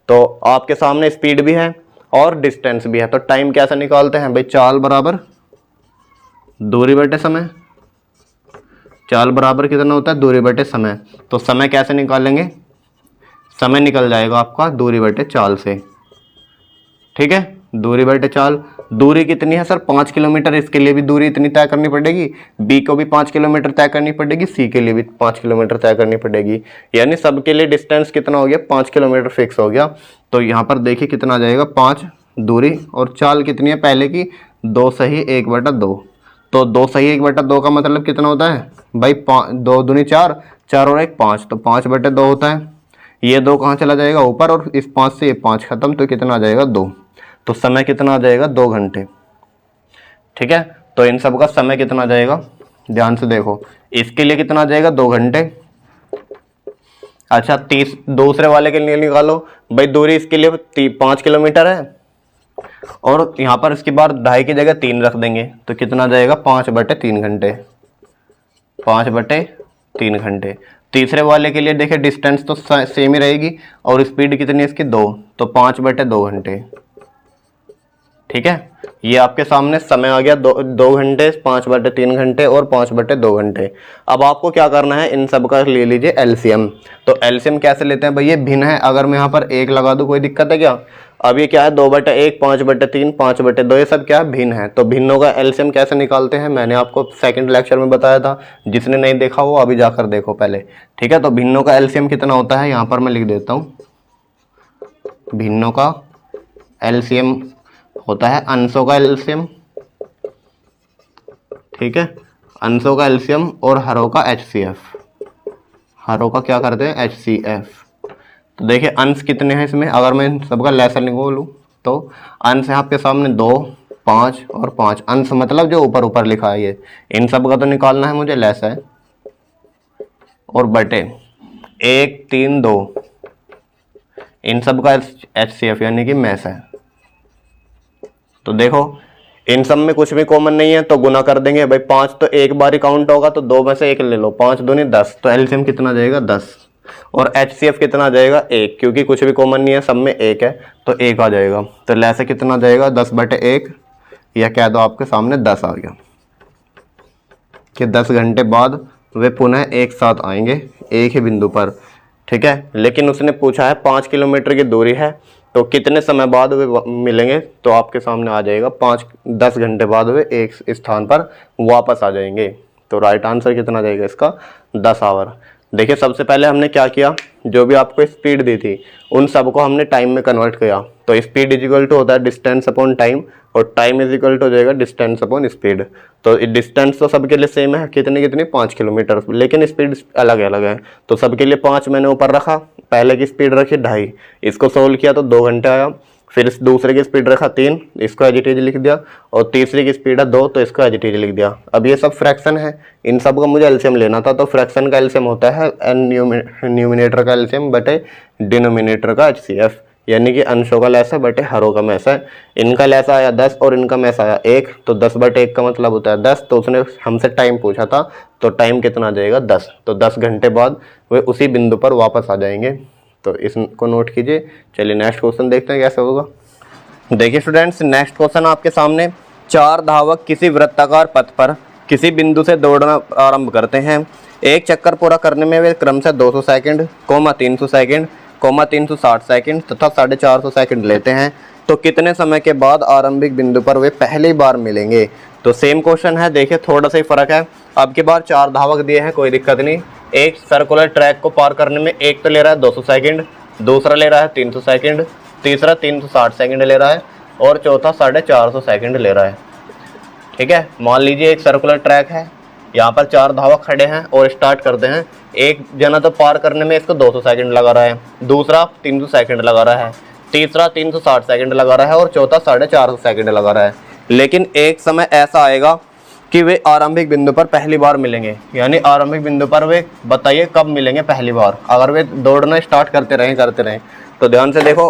तो आपके सामने स्पीड भी है और डिस्टेंस भी है। तो टाइम कैसे निकालते हैं भाई, चाल बराबर दूरी बटे समय। चाल बराबर कितना होता है, दूरी बटे समय। तो समय कैसे निकालेंगे, समय निकल जाएगा आपका दूरी बटे चाल से। ठीक है, दूरी बटे चाल। दूरी कितनी है सर, 5 किलोमीटर। इसके लिए भी दूरी इतनी तय करनी पड़ेगी, बी को भी 5 किलोमीटर तय करनी पड़ेगी, सी के लिए भी 5 किलोमीटर तय करनी पड़ेगी। यानी सबके लिए डिस्टेंस कितना हो गया, 5 किलोमीटर फिक्स हो गया। तो यहाँ पर देखिए कितना आ जाएगा, 5 दूरी और चाल कितनी है पहले की, 2 सही 1/2। तो 2 सही 1/2 का मतलब कितना होता है भाई, 2 दूनी 4, 4 और 1 5, तो 5/2 होता है। ये 2 कहाँ चला जाएगा ऊपर, और इस 5 से ये 5 खत्म, तो कितना आ जाएगा 2। तो समय कितना आ जाएगा, 2 घंटे। ठीक है, तो इन सब का समय कितना आ जाएगा, ध्यान से देखो। इसके लिए कितना आ जाएगा, 2 घंटे। अच्छा, दूसरे वाले के लिए निकालो भाई, दूरी इसके लिए 5 किलोमीटर है और यहाँ पर इसके बाद 2.5 की जगह 3 रख देंगे, तो कितना आ जाएगा, 5/3 घंटे। 5/3 घंटे। तीसरे वाले के लिए देखिए डिस्टेंस तो सेम ही रहेगी और स्पीड कितनी है इसकी, 2, तो 5/2 घंटे। ठीक है, ये आपके सामने समय आ गया 2 घंटे, 5/3 घंटे और 5/2 घंटे। अब आपको क्या करना है, इन सब का ले लीजिए एलसीएम। तो एलसीएम कैसे लेते हैं भाई, ये भिन्न है। अगर मैं यहाँ पर 1 लगा दूं कोई दिक्कत है क्या। अब ये क्या है, 2/1, 5/3, 5/2, ये सब क्या है, भिन्न है। तो भिन्नों का एलसीएम कैसे निकालते हैं मैंने आपको सेकंड लेक्चर में बताया था, जिसने नहीं देखा वो अभी जाकर देखो पहले। ठीक है, तो भिन्नों का एलसीएम कितना होता है, यहाँ पर मैं लिख देता हूँ। भिन्नों का एलसीएम होता है अंशों का एलसीएम। ठीक है, अंशों का एलसीएम और हरों का एचसीएफ। हरों का क्या करते हैं, एचसीएफ। तो देखिए अंश कितने हैं इसमें, अगर मैं सबका लेसर निकालूं तो अंश है आपके सामने 2, 5 और 5। अंश मतलब जो ऊपर ऊपर लिखा है ये, इन सब का तो निकालना है मुझे, लेस है और बटे 1, 3, 2, इन सब का एचसीएफ यानी कि मैस है। तो देखो इन सब में कुछ भी कॉमन नहीं है तो गुना कर देंगे भाई। 5 तो एक बार ही काउंट होगा, तो 2 में से 1 ले लो, 5 दूनी 10, तो एलसीएम कितना जाएगा, 10। और एचसीएफ कितना जाएगा, 1, क्योंकि कुछ भी कॉमन नहीं है, सब में 1 है तो 1 आ जाएगा। तो लेसे कितना जाएगा, 10/1, या कह दो आपके सामने 10 आ गया कि 10 घंटे बाद वे पुनः एक साथ आएंगे एक ही बिंदु पर। ठीक है, लेकिन उसने पूछा है 5 किलोमीटर की दूरी है तो कितने समय बाद वे मिलेंगे, तो आपके सामने आ जाएगा 10 घंटे बाद वे एक स्थान पर वापस आ जाएंगे। तो राइट आंसर कितना जाएगा इसका, 10 आवर। देखिए सबसे पहले हमने क्या किया, जो भी आपको स्पीड दी थी उन सबको हमने टाइम में कन्वर्ट किया। तो स्पीड इज इक्वल टू होता है डिस्टेंस अपॉन टाइम, और टाइम इज इक्वल टू हो जाएगा डिस्टेंस अपॉन स्पीड। तो डिस्टेंस तो सबके लिए सेम है, कितनी 5 किलोमीटर, लेकिन स्पीड अलग अलग है। तो सबके लिए 5 मैंने ऊपर रखा, पहले की स्पीड रखी 2.5, इसको सोल्व किया तो 2 घंटे आया। फिर इस दूसरे की स्पीड रखा 3, इसको एज इट इज लिख दिया, और तीसरे की स्पीड है 2 तो इसको एज इट इज लिख दिया। अब ये सब फ्रैक्शन है, इन सब का मुझे एलसीएम लेना था। तो फ्रैक्शन का एलसीएम होता है न्यूमिनेटर का एलसीएम बटे डिनोमिनेटर का एचसीएफ, यानी कि अंशों का लैसा बटे हरों का मैस है। इनका लैसा आया 10 और इनका मैस आया 1, तो 10/1 का मतलब होता है 10। तो उसने हमसे टाइम पूछा था, तो टाइम कितना जाएगा, 10। तो 10 घंटे बाद वे उसी बिंदु पर वापस आ जाएंगे। तो इसको नोट कीजिए। चलिए नेक्स्ट क्वेश्चन देखते हैं कैसे होगा। देखिए स्टूडेंट्स, नेक्स्ट क्वेश्चन आपके सामने, 4 धावक किसी वृत्ताकार पथ पर किसी बिंदु से दौड़ना आरंभ करते हैं। एक चक्कर पूरा करने में वे क्रमशः 200 सेकंड, 300 सेकंड, 360 सेकंड तथा 450 सेकंड लेते हैं। तो कितने समय के बाद आरंभिक बिंदु पर वे पहली बार मिलेंगे। तो सेम क्वेश्चन है, देखिए थोड़ा सा ही फर्क है। अब की बार 4 धावक दिए हैं, कोई दिक्कत नहीं। एक सर्कुलर ट्रैक को पार करने में एक तो ले रहा है 200 सेकंड, दूसरा ले रहा है 300 सेकंड, तीसरा 360 सेकंड ले रहा है और चौथा 450 सेकंड ले रहा है। ठीक है, मान लीजिए एक सर्कुलर ट्रैक है, यहाँ पर 4 धावक खड़े हैं और स्टार्ट करते हैं। एक जना तो पार करने में इसको 200 सेकंड लगा रहा है, दूसरा 300 सेकंड लगा रहा है, तीसरा 360 सेकंड लगा रहा है और चौथा 450 सेकंड लगा रहा है। लेकिन एक समय ऐसा आएगा कि वे आरंभिक बिंदु पर पहली बार मिलेंगे। यानी आरंभिक बिंदु पर वे बताइए कब मिलेंगे पहली बार। अगर वे दौड़ना स्टार्ट करते रहें तो ध्यान से देखो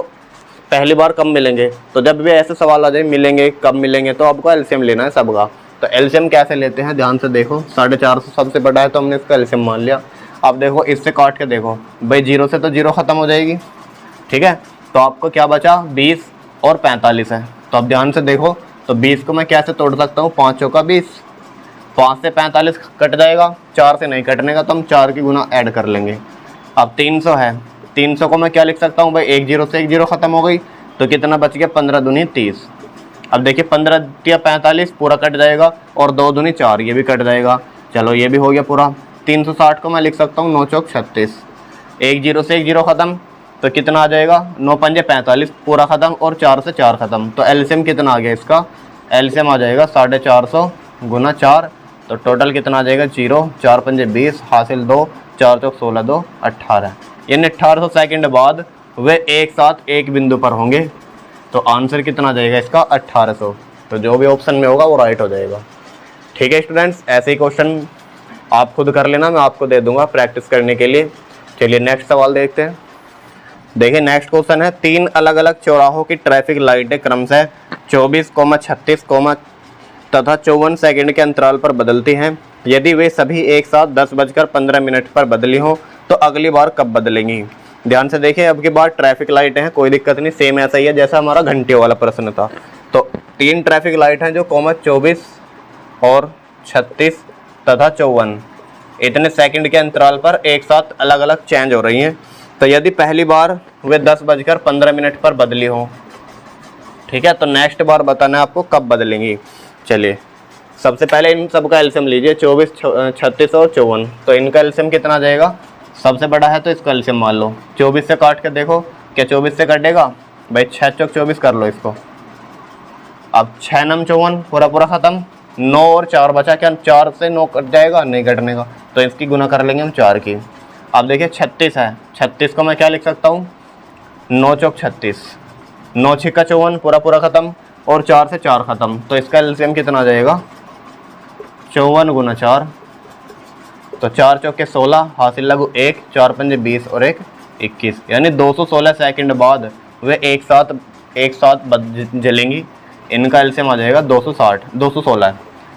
पहली बार कब मिलेंगे। तो जब भी ऐसे सवाल आ जाए मिलेंगे कब मिलेंगे, तो आपको एलसीएम लेना है सबका। तो एलसीएम कैसे लेते हैं ध्यान से देखो। 450 सबसे बड़ा है तो हमने इसका एलसीएम मान लिया। अब देखो इससे काट के देखो भाई, 0 से तो 0 खत्म हो जाएगी। ठीक है, तो आपको क्या बचा 20 और 45 है। तो अब ध्यान से देखो, तो 20 को मैं कैसे तोड़ सकता हूँ, 5 चौका 20, 5 से 45 कट जाएगा, 4 से नहीं कटने का तो हम 4 की गुना ऐड कर लेंगे। अब 300 है, 300 को मैं क्या लिख सकता हूँ भाई, 1 0 से 1 0 खत्म हो गई तो कितना बच गया 15 दूनी 30। अब देखिए 15 या 45 पूरा कट जाएगा और 2 दूनी 4 ये भी कट जाएगा। चलो ये भी हो गया पूरा। 360 को मैं लिख सकता हूँ 9 चौक 36, 1 0 से 1 0 खत्म तो कितना आ जाएगा 9 पंजे 45 पूरा खत्म और 4 से 4 खत्म। तो एलसीएम कितना आ गया इसका, एलसीएम आ जाएगा 450 गुना 4, तो टोटल कितना आ जाएगा 0, 4 पंजे 20 हासिल 2, 4 चौक 16 2 18। यानी 1800 सेकंड बाद वे एक साथ एक बिंदु पर होंगे। तो आंसर कितना आ जाएगा इसका 1800। तो जो भी ऑप्शन में होगा वो राइट हो जाएगा। ठीक है स्टूडेंट्स, ऐसे ही क्वेश्चन आप खुद कर लेना, मैं आपको दे दूंगा प्रैक्टिस करने के लिए। चलिए नेक्स्ट सवाल देखते हैं। देखिए नेक्स्ट क्वेश्चन है, 3 अलग अलग चौराहों की ट्रैफिक लाइटें क्रमशः 24, 36, तथा 54 सेकंड के अंतराल पर बदलती हैं। यदि वे सभी एक साथ 10:15 पर बदली हो तो अगली बार कब बदलेंगी। ध्यान से देखिए, अब की बार ट्रैफिक लाइटें हैं, कोई दिक्कत नहीं, सेम ऐसा ही है जैसा हमारा घंटियों वाला प्रश्न था। तो 3 ट्रैफिक लाइट हैं जो 24 और 36 तथा 54 इतने सेकंड के अंतराल पर एक साथ अलग अलग चेंज हो रही हैं। तो यदि पहली बार वे 10:15 पर बदली हो, ठीक है, तो नेक्स्ट बार बताना है आपको कब बदलेंगी। चलिए सबसे पहले इन सब का एलसीएम लीजिए, 24, 36 और 54। तो इनका एलसीएम कितना आ जाएगा, सबसे बड़ा है तो इसका एलसीएम मान लो। 24 से काट के देखो, क्या 24 से कटेगा भाई, 6 चौक 24 कर लो इसको। अब 6 नम 54 पूरा ख़त्म, 9 और 4 बचा, क्या 4 से 9 कट जाएगा, नहीं कटने का, तो इसकी गुना कर लेंगे हम 4 की। अब देखिए 36 है, 36 को मैं क्या लिख सकता हूँ 9 चौक 36, 9 6 54 पूरा ख़त्म और 4 से 4 ख़त्म। तो इसका एलसीएम कितना आ जाएगा 54 गुना 4, तो 4 चौके 16 हासिल लगू 1, 4 पंजे 20 और 1 21। यानी 216 सेकंड बाद वे एक साथ जलेंगी। इनका एलसीएम आ जाएगा 216।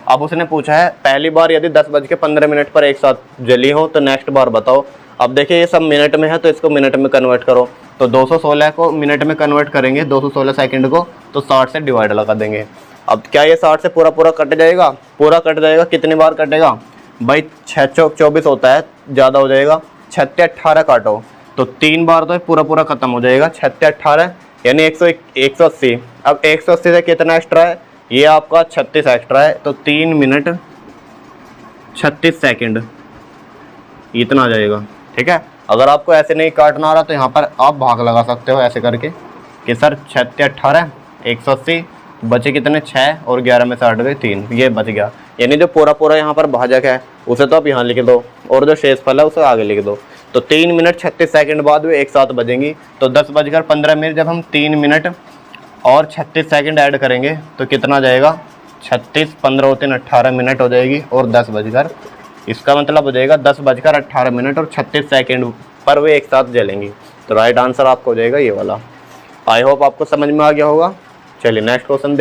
अब उसने पूछा है पहली बार यदि 10:15 पर एक साथ जली हो तो नेक्स्ट बार बताओ। अब देखिए ये सब मिनट में है तो इसको मिनट में कन्वर्ट करो। तो 216 को मिनट में कन्वर्ट करेंगे, 216 सेकंड को, तो 60 से डिवाइड लगा देंगे। अब क्या ये 60 से पूरा कट जाएगा, पूरा कट जाएगा। कितनी बार कटेगा भाई, 6 चौक 24 होता है, ज़्यादा हो जाएगा, 6 से 18 काटो तो 3 बार तो पूरा खत्म हो जाएगा। 6 से 18 यानी 180। अब 180 से कितना एक्स्ट्रा है, ये आपका 36 एक्स्ट्रा है, तो 3 मिनट 36 सेकंड इतना आ जाएगा। ठीक है, अगर आपको ऐसे नहीं काटना आ रहा तो यहाँ पर आप भाग लगा सकते हो ऐसे करके कि सर 6 से 18 180 बचे कितने 6 और 11 में से 8 गए 3, ये बच गया। यानी जो पूरा यहाँ पर भाजक है उसे तो आप यहाँ लिख दो और जो शेषफल है उसे आगे लिख दो। तो 3 मिनट 36 सेकंड बाद वे एक साथ बजेंगी। तो 10:15 जब हम 3 मिनट और 36 सेकंड ऐड करेंगे तो कितना आ जाएगा 36 15 3 18 मिनट हो जाएगी और 10 बजकर, इसका मतलब हो जाएगा 10:18 और 36 सेकंड पर वे एक साथ जलेंगी। तो राइट आंसर आपको हो जाएगा ये वाला। आई होप आपको समझ में आ गया होगा। चलिए नेक्स्ट क्वेश्चन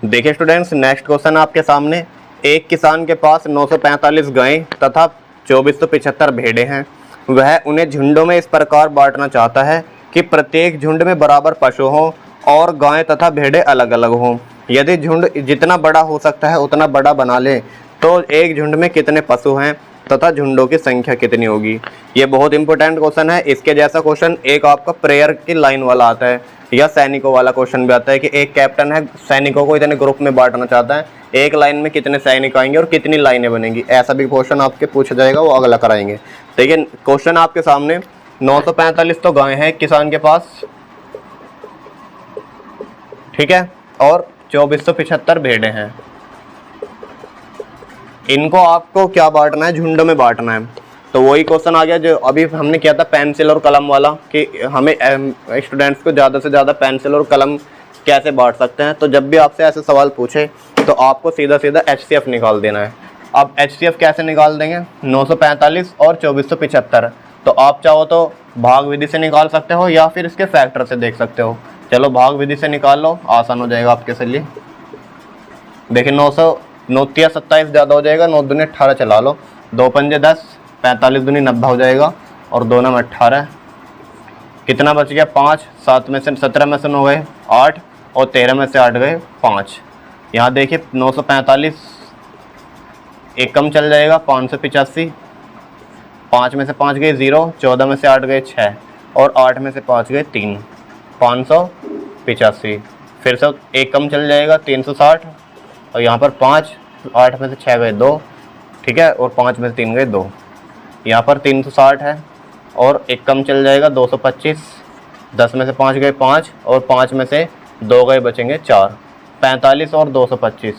देखिए स्टूडेंट्स, नेक्स्ट क्वेश्चन आपके सामने। एक किसान के पास 945 गायें तथा 2475 भेड़ें हैं। वह उन्हें झुंडों में इस प्रकार बांटना चाहता है कि प्रत्येक झुंड में बराबर पशु हों और गायें तथा भेड़ें अलग अलग हों। यदि झुंड जितना बड़ा हो सकता है उतना बड़ा बना ले तो एक झुंड में कितने पशु हैं तथा झुंडों की संख्या कितनी होगी। ये बहुत इंपॉर्टेंट क्वेश्चन है। इसके जैसा क्वेश्चन एक आपका प्रेयर की लाइन वाला आता है, या सैनिकों वाला क्वेश्चन भी आता है कि एक कैप्टन है, सैनिकों को इतने ग्रुप में बांटना चाहता है, एक लाइन में कितने सैनिक आएंगे और कितनी लाइनें बनेंगी, ऐसा भी क्वेश्चन आपके पूछा जाएगा, वो अगला कराएंगे। ठीक है, क्वेश्चन आपके सामने 945 तो गाय हैं किसान के पास, ठीक है, और 2475 भेड़ें हैं। इनको आपको क्या बांटना है, झुंड में बांटना है। तो वही क्वेश्चन आ गया जो अभी हमने किया था पेंसिल और कलम वाला, कि हमें स्टूडेंट्स को ज़्यादा से ज़्यादा पेंसिल और कलम कैसे बांट सकते हैं। तो जब भी आपसे ऐसे सवाल पूछे तो आपको सीधा सीधा HCF निकाल देना है। अब HCF कैसे निकाल देंगे, 945 और 2475। तो आप चाहो तो भाग विधि से निकाल सकते हो या फिर इसके फैक्टर से देख सकते हो। चलो भाग विधि से निकाल लो, आसान हो जाएगा आपके लिए। देखिए 9 3 27 ज़्यादा हो जाएगा, 9 दूनी 18 चला लो, 2 पंजे 10, 45 दूनी 90 हो जाएगा, और 2 में 18, कितना बच गया 5, 7 में से 17 में से 9 गए 8, और 13 में से 8 गए 5। यहाँ देखिए 945 एक कम चल जाएगा, 585, 5 में से 5 गए 0, 14 में से 8 गए 6, और 8 में से 5 गए 3, 585। फिर से एक कम चल जाएगा 360, और यहाँ पर 5, 8 में से 6 गए 2, ठीक है, और 5 में से 3 गए 2। यहाँ पर 360 है, और एक कम चल जाएगा 225, 10 में से 5 गए 5, और 5 में से 2 गए बचेंगे 4, 45 और 225।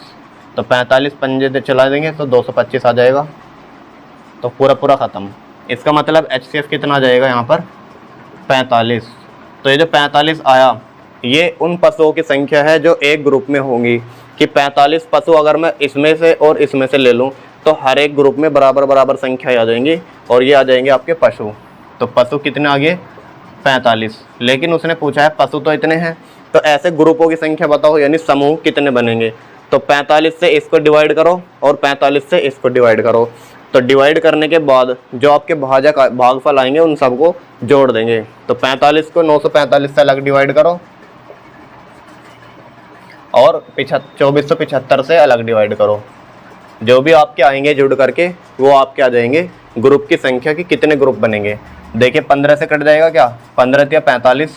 तो 45 पंजे चला देंगे तो 225 आ जाएगा, तो पूरा ख़त्म। इसका मतलब HCF कितना आ जाएगा यहाँ पर 45। तो ये जो 45 आया ये उन पशुओं की संख्या है जो एक ग्रुप में होंगी, कि 45 पशु अगर मैं इसमें से और इसमें से ले लूँ तो हर एक ग्रुप में बराबर संख्या आ जाएंगी, और ये आ जाएंगे आपके पशु। तो पशु कितने आ गए 45, लेकिन उसने पूछा है पशु तो इतने हैं, तो ऐसे ग्रुपों की संख्या बताओ, यानी समूह कितने बनेंगे। तो 45 से इसको डिवाइड करो और 45 से इसको डिवाइड करो। तो डिवाइड करने के बाद जो आपके भागफल आएंगे उन सबको जोड़ देंगे। तो 45 को 945 से अलग डिवाइड करो और 2475 से अलग डिवाइड करो। जो भी आपके आएंगे जुड़ करके वो आपके आ जाएंगे ग्रुप की संख्या की कितने ग्रुप बनेंगे। देखिए 15 से कट जाएगा क्या, 15 × 45,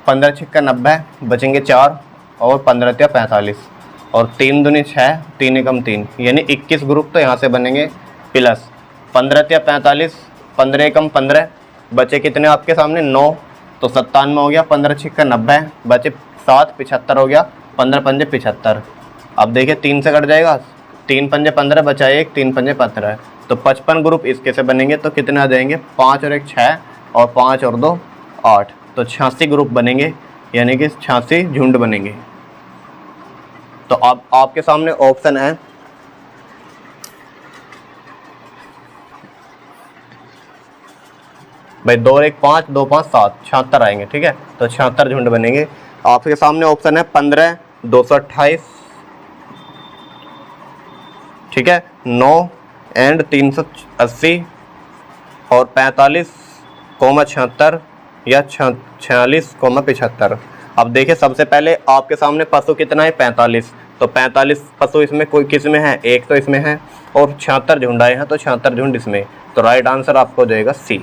15 × 6 = 90, बचेंगे 4, और 15 × 45, और 3 दूनी 6, 3 × 3, यानी 21 ग्रुप तो यहाँ से बनेंगे। प्लस 15 × 45, 15 × 15, बचे कितने आपके सामने 9, तो 97 हो गया, 15 × 6 = 90, बचे 7, 75 हो गया, 15 पंजे 75। अब देखिए 3 से कट जाएगा, 3 पंजे 15, बचा 1, 3 पंजे 15, तो 55 ग्रुप इसके से बनेंगे। तो कितने आ जाएंगे 5 और 1 6, और 5 और 2 8, तो 86 ग्रुप बनेंगे, यानी कि 86 झुंड बनेंगे। तो अब आपके सामने ऑप्शन है भाई 2 और 1 5, 2 5 7, 76 आएंगे, ठीक है। तो 76 झुंड बनेंगे। आपके सामने ऑप्शन है 15, 228, ठीक है, 9 एंड 380, और 45, 76 या 46, 75। अब देखिए सबसे पहले आपके सामने पशु कितना है 45, तो 45 पशु इसमें कोई किस में है, एक तो इसमें है, और 76 झुंड आए हैं, तो 76 झुंड इसमें। तो राइट आंसर आपको हो जाएगा सी।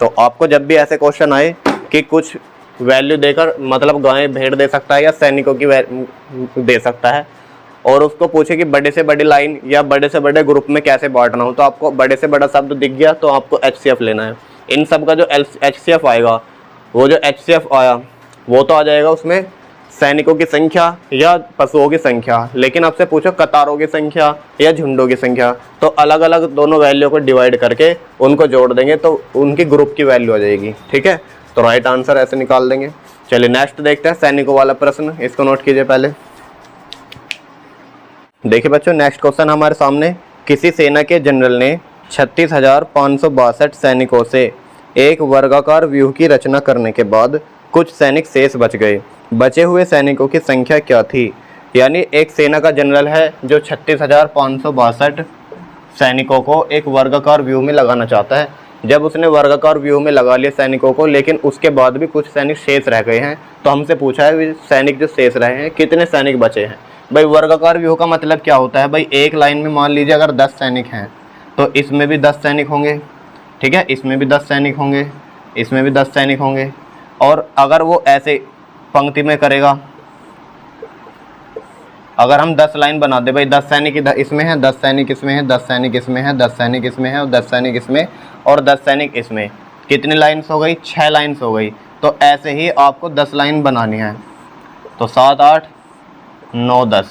तो आपको जब भी ऐसे क्वेश्चन आए कि कुछ वैल्यू देकर, मतलब गाय भेड़ दे सकता है या सैनिकों की दे सकता है, और उसको पूछे कि बड़े से बड़ी लाइन या बड़े से बड़े ग्रुप में कैसे बांटना हो, तो आपको बड़े से बड़ा शब्द दिख गया तो आपको HCF लेना है। इन सब का जो HCF आएगा, वो जो HCF आया वो तो आ जाएगा उसमें सैनिकों की संख्या या पशुओं की संख्या, लेकिन आपसे पूछो कतारों की संख्या या झुंडों की संख्या, तो अलग अलग दोनों वैल्यू को डिवाइड करके उनको जोड़ देंगे तो उनकी ग्रुप की वैल्यू आ जाएगी, ठीक है। तो राइट आंसर ऐसे निकाल देंगे। चलिए नेक्स्ट देखते हैं सैनिकों वाला प्रश्न, इसको नोट कीजिए पहले। देखिए बच्चों नेक्स्ट क्वेश्चन हमारे सामने, किसी सेना के जनरल ने 36,562 सैनिकों से एक वर्गाकार व्यूह की रचना करने के बाद कुछ सैनिक शेष बच गए, बचे हुए सैनिकों की संख्या क्या थी। यानी एक सेना का जनरल है जो 36,562 सैनिकों को एक वर्गाकार व्यूह में लगाना चाहता है। जब उसने वर्गाकार व्यूह में लगा लिया सैनिकों को, लेकिन उसके बाद भी कुछ सैनिक शेष रह गए हैं, तो हमसे पूछा है सैनिक जो शेष रहे हैं कितने सैनिक बचे हैं। भाई वर्गाकार व्यूह का मतलब क्या होता है, भाई एक लाइन में मान लीजिए अगर 10 सैनिक हैं तो इसमें भी 10 सैनिक होंगे, ठीक है, इसमें भी 10 सैनिक होंगे, इसमें भी 10 सैनिक होंगे, और अगर वो ऐसे पंक्ति में करेगा। अगर हम 10 लाइन बना दे भाई, 10 सैनिक इसमें है, 10 सैनिक इसमें है, 10 सैनिक इसमें है, 10 सैनिक इसमें है और 10 सैनिक इसमें और 10 सैनिक इसमें, कितनी लाइन्स हो गई? 6 लाइन्स हो गई। तो ऐसे ही आपको 10 लाइन बनानी है। तो 7 8 9 10,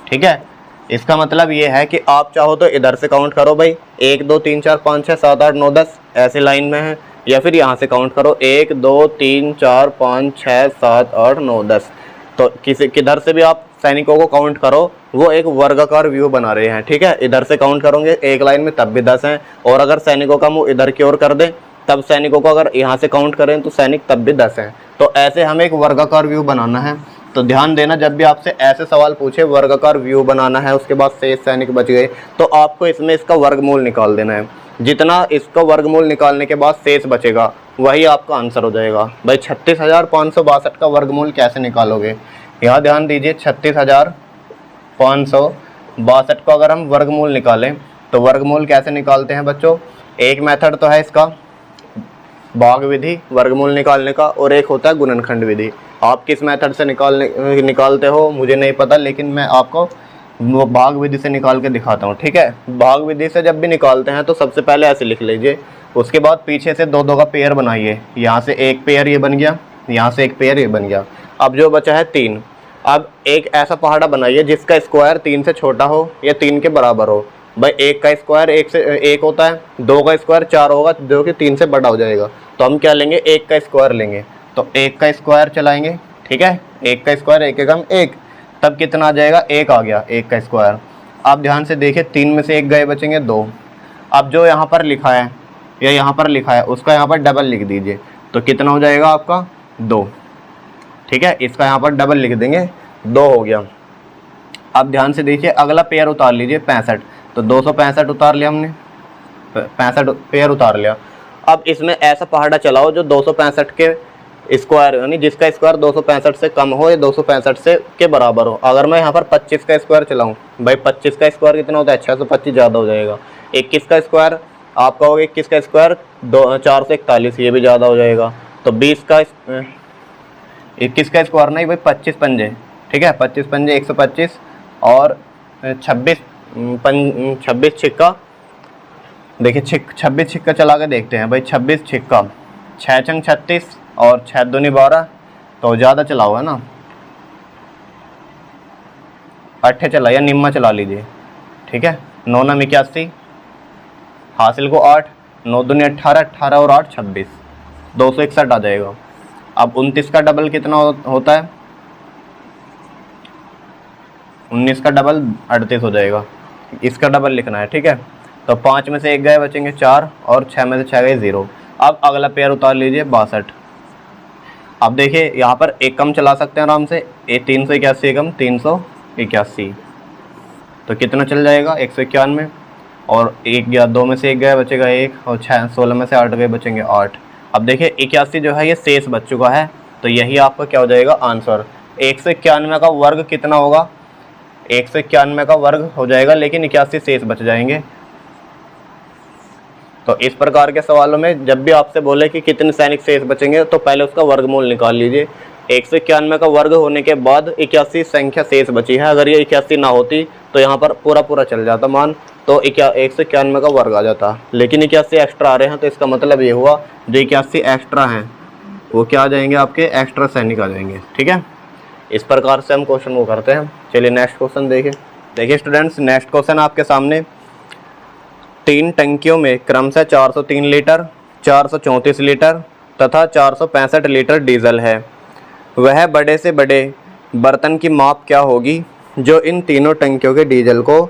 ठीक है। इसका मतलब ये है कि आप चाहो तो इधर से काउंट करो भाई, 1 2 3 4 5 6 7 8 9 10 ऐसे लाइन में है, या फिर यहाँ से काउंट करो 1 2 3 4 5 6 7 8 9 10। तो किधर से भी आप सैनिकों को काउंट करो, वो एक वर्गाकार व्यू बना रहे हैं, ठीक है। इधर से काउंट करोगे एक लाइन में तब भी 10 हैं, और अगर सैनिकों का मुंह इधर की ओर कर दें तब सैनिकों को अगर यहाँ से काउंट करें तो सैनिक तब भी 10 हैं। तो ऐसे हमें एक वर्गाकार व्यू बनाना है। तो ध्यान देना, जब भी आपसे ऐसे सवाल पूछे वर्गाकार व्यू बनाना है, उसके बाद शेष सैनिक बच गए, तो आपको इसमें इसका वर्गमूल निकाल देना है। जितना इसका वर्गमूल निकालने के बाद शेष बचेगा वही आपका आंसर हो जाएगा। भाई 36,562 का वर्गमूल कैसे निकालोगे? यहाँ ध्यान दीजिए, 36,562 को अगर हम वर्गमूल निकालें तो वर्गमूल कैसे निकालते हैं बच्चों? एक मेथड तो है इसका भाग विधि वर्गमूल निकालने का, और एक होता है गुणनखंड विधि। आप किस मेथड से निकालते हो मुझे नहीं पता, लेकिन मैं आपको वो भाग विधि से निकाल के दिखाता हूँ, ठीक है। भाग विधि से जब भी निकालते हैं तो सबसे पहले ऐसे लिख लीजिए, उसके बाद पीछे से 2 2 का पेयर बनाइए। यहाँ से एक पेयर ये बन गया, यहाँ से एक पेयर ये बन गया। अब जो बचा है 3, अब एक ऐसा पहाड़ा बनाइए जिसका स्क्वायर 3 से छोटा हो या 3 के बराबर हो। भाई 1 का स्क्वायर 1 से 1 होता है, 2 का स्क्वायर 4 होगा जो कि 3 से बड़ा हो जाएगा। तो हम क्या लेंगे? 1 का स्क्वायर लेंगे। तो 1 का स्क्वायर चलाएंगे, ठीक है। 1 का स्क्वायर 1 एकम 1, तब कितना आ जाएगा? 1 आ गया 1 का स्क्वायर। आप ध्यान से देखिए, 3 में से 1 गए, बचेंगे 2। अब जो यहाँ पर लिखा है या यहाँ पर लिखा है उसका यहाँ पर डबल लिख दीजिए, तो कितना हो जाएगा आपका? 2, ठीक है। इसका यहाँ पर डबल लिख देंगे, 2 हो गया। अब ध्यान से देखिए, अगला पेयर उतार लीजिए 65, तो 265 उतार लिया हमने, 65 पेयर उतार लिया। अब इसमें ऐसा पहाड़ा चलाओ जो 265 के स्क्वायर, यानी जिसका स्क्वायर 265 से कम हो या 265 से के बराबर हो। अगर मैं यहाँ पर 25 का स्क्वायर चलाऊँ, भाई 25 का स्क्वायर कितना होता है? 625 ज़्यादा हो जाएगा। 21 का स्क्वायर आप कहोगे, 21 का स्क्वायर 441, ये भी ज़्यादा हो जाएगा। तो 20 का 21 का स्क्वायर नहीं भाई, 25 पंजे, ठीक है। 25 पंजे 125 और 26 छिक्का, देखिए 26 छिक्का चला के देखते हैं भाई। 26 छिक्का 6 छंग 36 और 6 दूनी 12, तो ज़्यादा चलाओ है ना। 8 चला या निम्मा चला लीजिए, ठीक है। 9 9 81, हासिल को 8, 9 दूनी 18, 18 और 8 26, 261 आ जाएगा। अब 29 का डबल कितना होता है? 19 का डबल 38 हो जाएगा। इसका डबल लिखना है, ठीक है। तो 5 में से 1 गए, बचेंगे 4 और 6 में से 6 गए 0। अब अगला पेयर उतार लीजिए 62। अब देखिए यहाँ पर एक कम चला सकते हैं आराम से, 381 एकम 381, तो कितना चल जाएगा? 191, और 1 गया, 2 में से 1 गया, बचेगा 1, और 16 में से 8 गए, बचेंगे 8। अब देखिए 81 जो है ये शेष बच चुका है, तो यही आपका क्या हो जाएगा? आंसर। 191 का वर्ग कितना होगा? 191 का वर्ग हो जाएगा, लेकिन 81 शेष बच जाएंगे। तो इस प्रकार के सवालों में जब भी आपसे बोले कि कितने सैनिक शेष बचेंगे, तो पहले उसका वर्गमूल निकाल लीजिए। 191 का वर्ग होने के बाद 81 संख्या शेष बची है। अगर ये 81 ना होती तो यहाँ पर पूरा चल जाता मान, तो 191 का वर्ग आ जाता। लेकिन 81 एक्स्ट्रा आ रहे हैं, तो इसका मतलब ये हुआ जो 81 एक्स्ट्रा हैं वो क्या आ जाएंगे? आपके एक्स्ट्रा सैनिक आ जाएंगे, ठीक है। इस प्रकार से हम क्वेश्चन को करते हैं। चलिए नेक्स्ट क्वेश्चन देखिए स्टूडेंट्स, नेक्स्ट क्वेश्चन आपके सामने 3 टंकियों में क्रमशः 403 लीटर, 434 लीटर तथा 465 लीटर डीजल है। वह बड़े से बड़े बर्तन की माप क्या होगी जो इन तीनों टंकियों के डीजल को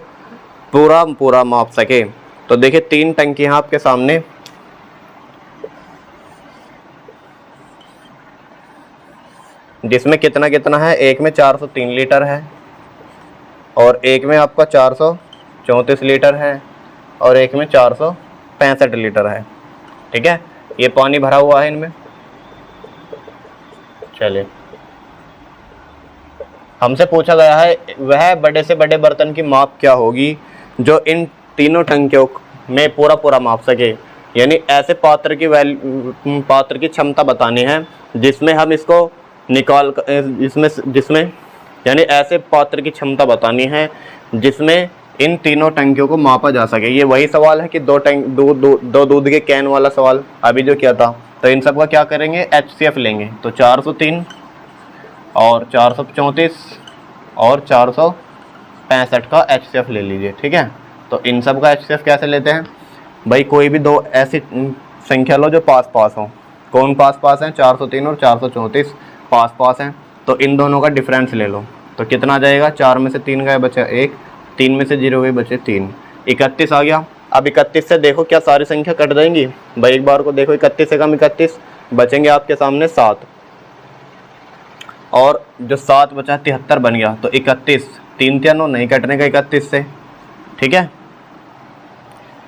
पूरा माप सके? तो देखिए 3 टंकी हैं आपके सामने, जिसमें कितना कितना है? एक में 403 लीटर है, और एक में आपका 434 लीटर है, और एक में 465 लीटर है, ठीक है। ये पानी भरा हुआ है इनमें। चलिए, हमसे पूछा गया है वह बड़े से बड़े बर्तन की माप क्या होगी जो इन तीनों टंकियों में पूरा माप सके। यानी ऐसे पात्र की क्षमता बतानी है जिसमें हम इसको निकाल इसमें जिसमें यानी ऐसे पात्र की क्षमता बतानी है जिसमें इन तीनों टंकियों को मापा जा सके। ये वही सवाल है कि दो दूध के कैन वाला सवाल अभी जो किया था। तो इन सब का क्या करेंगे, HCF लेंगे। तो 403 और 434 और 465 का HCF ले लीजिए, ठीक है। तो इन सब का HCF कैसे लेते हैं भाई, कोई भी दो ऐसी संख्या लो जो पास पास हो। कौन पास पास हैं, 403 और 434 पास पास हैं। तो इन दोनों का डिफरेंस ले लो। तो कितना आ जाएगा, 4 में से 3 गए बचे 1, 3 में से 0 गए बचे 3, 31 आ गया। अब 31 से देखो क्या सारी संख्या कट जाएंगी भाई, एक बार को देखो 31 से कम 31, बचेंगे आपके सामने 7, और जो 7 बचा 73 बन गया। तो 31, 3 3 9 नहीं कटने का 31 से, ठीक है।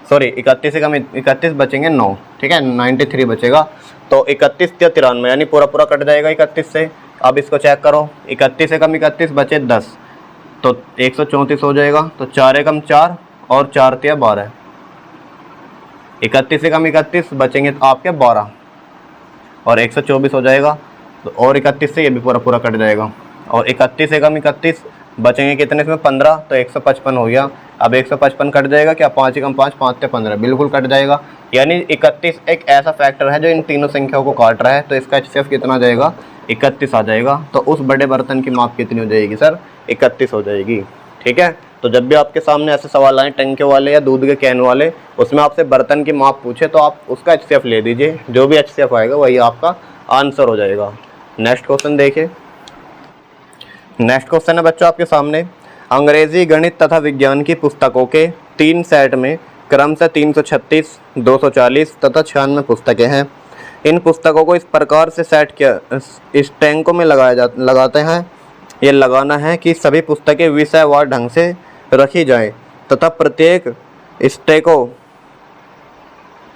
सॉरी 31 से कम 31 बचेंगे 9, ठीक है, 93 बचेगा। तो 31 या 93 यानी पूरा पूरा कट जाएगा 31 से। अब इसको चेक करो, 31 से कम 31 बचे 10, तो 134 हो जाएगा। तो 4 एकम 4 और 4 तिया 12, 31 से कम 31 बचेंगे आपके 12 और 124 हो जाएगा। तो और 31 से ये भी पूरा पूरा कट जाएगा। और 31 से कम 31 बचेंगे कितने, इसमें 15, तो 155 हो गया। अब 155 कट जाएगा क्या, 5 एकम 5, 5 ते 15, बिल्कुल कट जाएगा। यानी 31 एक ऐसा फैक्टर है जो इन तीनों संख्याओं को काट रहा है। तो इसका HCF कितना आ जाएगा, 31 आ जाएगा। तो उस बड़े बर्तन की माप कितनी हो जाएगी सर, 31 हो जाएगी, ठीक है। तो जब भी आपके सामने ऐसे सवाल आए टंके वाले या दूध के कैन वाले, उसमें आपसे बर्तन की माप पूछे तो आप उसका HCF ले दीजिए। जो भी HCF आएगा वही आपका आंसर हो जाएगा। नेक्स्ट क्वेश्चन देखिए। नेक्स्ट क्वेश्चन है बच्चों आपके सामने, अंग्रेजी, गणित तथा विज्ञान की पुस्तकों के 3 सेट में क्रमशः 336, 240 तथा 96 पुस्तकें हैं। इन पुस्तकों को इस प्रकार से सेट किया इस टैंकों में लगाते हैं। ये लगाना है कि सभी पुस्तकें विषयवार ढंग से रखी जाएं तथा प्रत्येक स्टैकों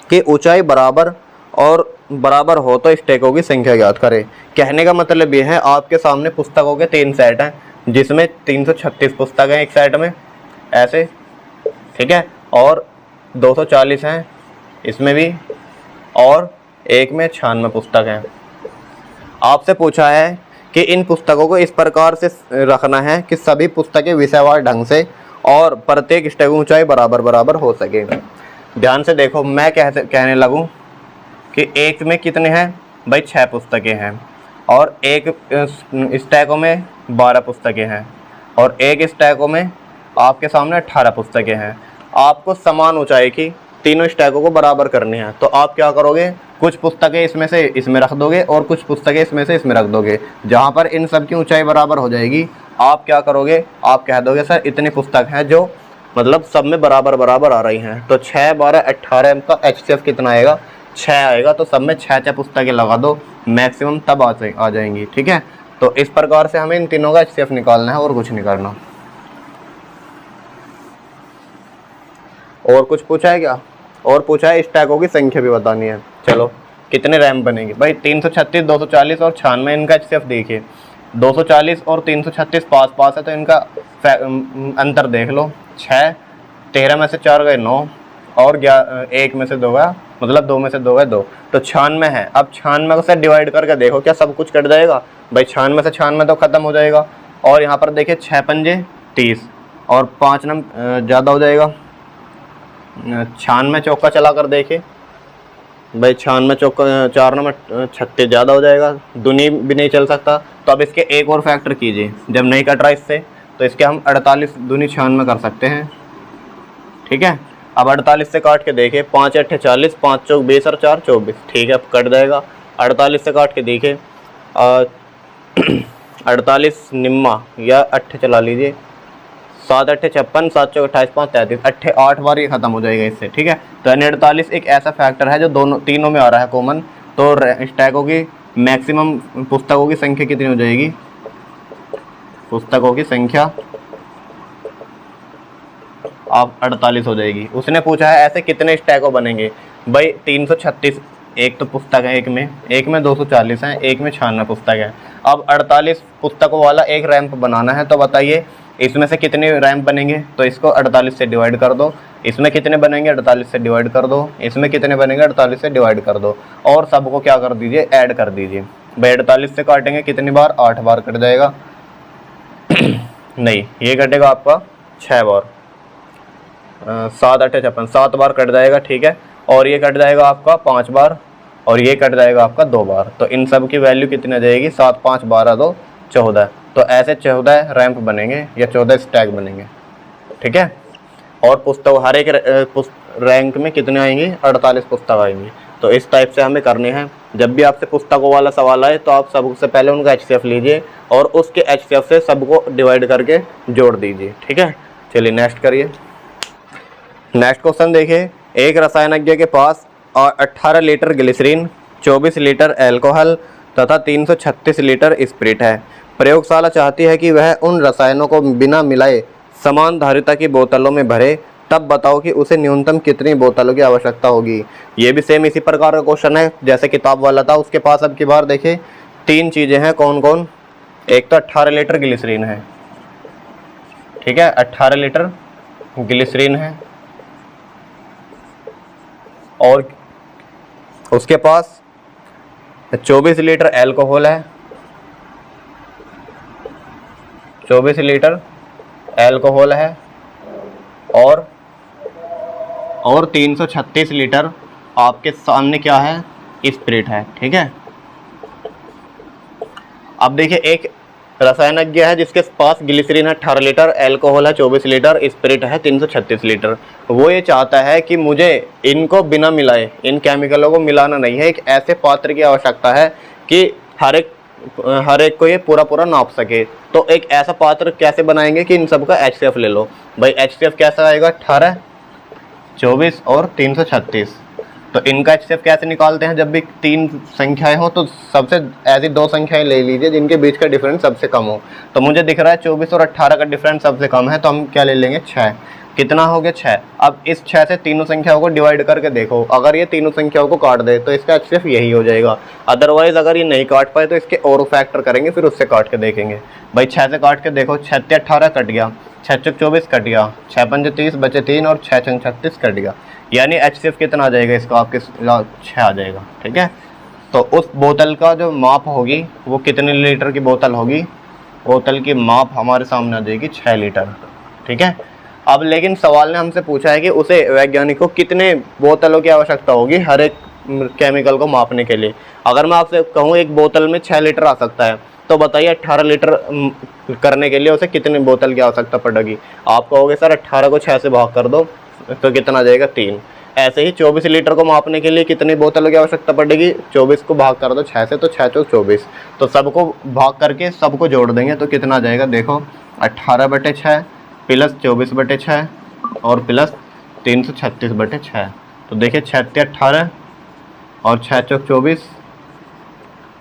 की ऊंचाई बराबर हो तो स्टैकों की संख्या ज्ञात करें। कहने का मतलब ये है, आपके सामने पुस्तकों के 3 सेट हैं जिसमें 336 पुस्तकें एक सेट में ऐसे, ठीक है, और 240 हैं इसमें भी, और एक में 96 पुस्तक हैं। आपसे पूछा है कि इन पुस्तकों को इस प्रकार से रखना है कि सभी पुस्तकें विषयवार ढंग से और प्रत्येक स्टैक की ऊंचाई बराबर हो सके। ध्यान से देखो, मैं कहने लगूं कि एक में कितने हैं भाई, 6 पुस्तकें हैं, और एक स्टैकों में 12 पुस्तकें हैं, और एक स्टैकों में आपके सामने 18 पुस्तकें हैं। आपको समान ऊंचाई की तीनों स्टैकों को बराबर करनी है। तो आप क्या करोगे, कुछ पुस्तकें इसमें से इसमें रख दोगे और कुछ पुस्तकें इसमें से इसमें रख दोगे। जहाँ पर इन सब की ऊंचाई बराबर हो जाएगी, आप क्या करोगे, आप कह दोगे सर इतनी पुस्तक हैं जो मतलब सब में बराबर आ रही हैं। तो 6, 12, 18 का HCF कितना आएगा, 6 आएगा। तो सब में 6 पुस्तकें लगा दो, मैक्सिमम तब आ जाएंगी, ठीक है। तो इस प्रकार से हमें इन तीनों का HCF निकालना है और कुछ नहीं करना। और कुछ पूछा है क्या, और पूछा है स्टैकों की संख्या भी बतानी है। चलो कितने रैंप बनेंगे भाई, 336, 240 और 96, इनका HCF देखिए। 240 और 336 पास है, तो इनका अंतर देख लो। 6, 13 में से 4 गए 9, और 1 में से 2 गया, मतलब 2 में से 2 गए 2, तो 96 है। अब 96 से डिवाइड करके देखो क्या सब कुछ कट जाएगा भाई, 96 से 96 तो खत्म हो जाएगा। और यहाँ पर देखिए 6 पंजे 30 और 5 नम ज़्यादा हो जाएगा। 96 चौका चला कर देखिए भाई, 96 चौका 4 नंबर 36 ज़्यादा हो जाएगा, दुनी भी नहीं चल सकता। तो अब इसके एक और फैक्टर कीजिए, जब नहीं कट रहा इससे तो इसके हम 48 दूनी 96 कर सकते हैं, ठीक है। अब 48 से काट के देखिए, 5 8 40, 5 चौक 20 और 4 24, ठीक है, अब कट जाएगा। 48 से काट के देखिए, 48 निम्मा या 8 चला लीजिए, 7 8 56, 7 चौक 28, 5 33, 8 बार ये खत्म हो जाएगा इससे, ठीक है। तो 48 एक ऐसा फैक्टर है जो तीनों में आ रहा है कॉमन। तो स्टैकों की मैक्सिमम पुस्तकों की संख्या कितनी हो जाएगी, पुस्तकों की संख्या आप 48 हो जाएगी। उसने पूछा है ऐसे कितने स्टैकों बनेंगे भाई, 336 एक तो पुस्तक है, एक में 240 है, एक में 96 पुस्तक है। अब 48 पुस्तकों वाला एक रैंप बनाना है, तो बताइए इसमें से कितने रैंप बनेंगे। तो इसको 48 से डिवाइड कर दो, इसमें कितने बनेंगे 48 से डिवाइड कर दो, इसमें कितने बनेंगे 48 से डिवाइड कर दो, और सबको क्या कर दीजिए, ऐड कर दीजिए। भाई 48 से काटेंगे कितनी बार, 8 बार कट जाएगा। नहीं, ये कटेगा आपका 6 बार, 7 8 56, 7 बार कट जाएगा, ठीक है। और ये कट जाएगा आपका 5 बार, और ये कट जाएगा आपका 2 बार। तो इन सब की वैल्यू कितनी आ जाएगी, 7 5 12 2 14। तो ऐसे 14 रैंप बनेंगे या 14 स्टैक बनेंगे, ठीक है। और पुस्तक हर एक रैंक में कितने आएंगी, 48 पुस्तक आएंगी। तो इस टाइप से हमें करने हैं। जब भी आपसे पुस्तकों वाला सवाल आए तो आप सबसे पहले उनका HCF लीजिए और उसके HCF से सबको डिवाइड करके जोड़ दीजिए, ठीक है। चलिए नेक्स्ट करिए। नेक्स्ट क्वेश्चन देखिए, एक रसायनज्ञ के पास 18 लीटर ग्लिसरीन, 24 लीटर अल्कोहल तथा 336 लीटर स्पिरिट है। प्रयोगशाला चाहती है कि वह उन रसायनों को बिना मिलाए समान धारिता की बोतलों में भरे, तब बताओ कि उसे न्यूनतम कितनी बोतलों की आवश्यकता होगी। ये भी सेम इसी प्रकार का क्वेश्चन है जैसे किताब वाला था उसके पास। अब की बार देखिए 3 चीज़ें हैं, कौन कौन। एक तो 18 लीटर ग्लिसरीन है, ठीक है, 18 लीटर ग्लिसरीन है, और उसके पास 24 लीटर अल्कोहल है, 24 लीटर अल्कोहल है, और 336 लीटर आपके सामने क्या है, स्पिरिट है, ठीक है। अब देखिए एक रसायनज्ञ है जिसके पास ग्लिसरीन है 18 लीटर, अल्कोहल है 24 लीटर, स्पिरिट है 336 लीटर। वो ये चाहता है कि मुझे इनको बिना मिलाए, इन केमिकलों को मिलाना नहीं है, एक ऐसे पात्र की आवश्यकता है कि हर एक को ये पूरा नाप सके। तो एक ऐसा पात्र कैसे बनाएंगे कि इन सब का HCF ले लो। भाई HCF कैसा आएगा, 18 24 और 336। तो इनका HCF कैसे निकालते हैं, जब भी 3 संख्याएं हो तो सबसे ऐसी 2 संख्याएं ले लीजिए जिनके बीच का डिफरेंस सबसे कम हो। तो मुझे दिख रहा है 24 और 18 का डिफरेंस सबसे कम है, तो हम क्या ले लेंगे, 6। कितना हो गया, 6। अब इस 6 से तीनों संख्याओं को डिवाइड करके देखो, अगर ये तीनों संख्याओं को काट दे तो इसका HCF यही हो जाएगा। अदरवाइज अगर ये नहीं काट पाए तो इसके और फैक्टर करेंगे, फिर उससे काट के देखेंगे। भाई 6 से काट के देखो, 6 से 18 कट गया, 6 चौक 24 कट गया, 6 पंजे 30 बचे 3 और 6 छंग 36 कट गया। यानी HCF कितना आ जाएगा इसका, आपके 6 आ जाएगा, ठीक है। तो उस बोतल का जो माप होगी वो कितने लीटर की बोतल होगी, बोतल की माप हमारे सामने आ जाएगी 6 लीटर, ठीक है। अब लेकिन सवाल ने हमसे पूछा है कि उसे वैज्ञानिक को कितने बोतलों की आवश्यकता होगी हर एक केमिकल को मापने के लिए। अगर मैं आपसे कहूँ एक बोतल में 6 लीटर आ सकता है, तो बताइए 18 लीटर करने के लिए उसे कितनी बोतल की आवश्यकता पड़ेगी। आप कहोगे सर 18 को 6 से भाग कर दो तो कितना आ जाएगा, 3। ऐसे ही 24 लीटर को मापने के लिए कितनी बोतलों की आवश्यकता पड़ेगी, 24 को भाग कर दो 6 से, तो 6 चौक 24। तो सबको भाग करके सबको जोड़ देंगे तो कितना आ जाएगा, देखो 18/6 प्लस 24/6 और प्लस 336/6। तो देखिए 6 से 18 और 6 चौक 24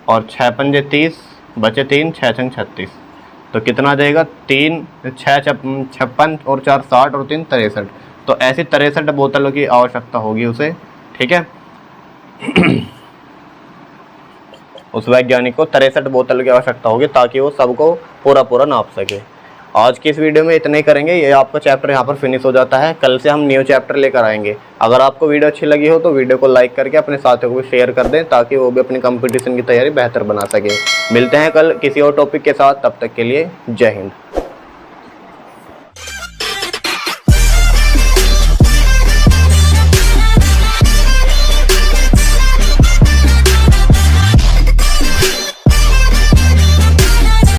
और 6 पंजे 30 बचे 3, 6 छंग 36। तो कितना आ जाएगा, 3 6 56 और 4 60 और 3 63। तो ऐसी 63 बोतलों की आवश्यकता होगी उसे, ठीक है। उस वैज्ञानिक को 63 बोतलों की आवश्यकता होगी ताकि वो सबको पूरा नाप सके। आज की इस वीडियो में इतना ही करेंगे, ये आपका चैप्टर यहाँ पर फिनिश हो जाता है। कल से हम न्यू चैप्टर लेकर आएंगे। अगर आपको वीडियो अच्छी लगी हो तो वीडियो को लाइक करके अपने साथियों को भी शेयर कर दें ताकि वो भी अपनी कंपटीशन की तैयारी बेहतर बना सके। मिलते हैं कल किसी और टॉपिक के साथ, तब तक के लिए जय हिंद।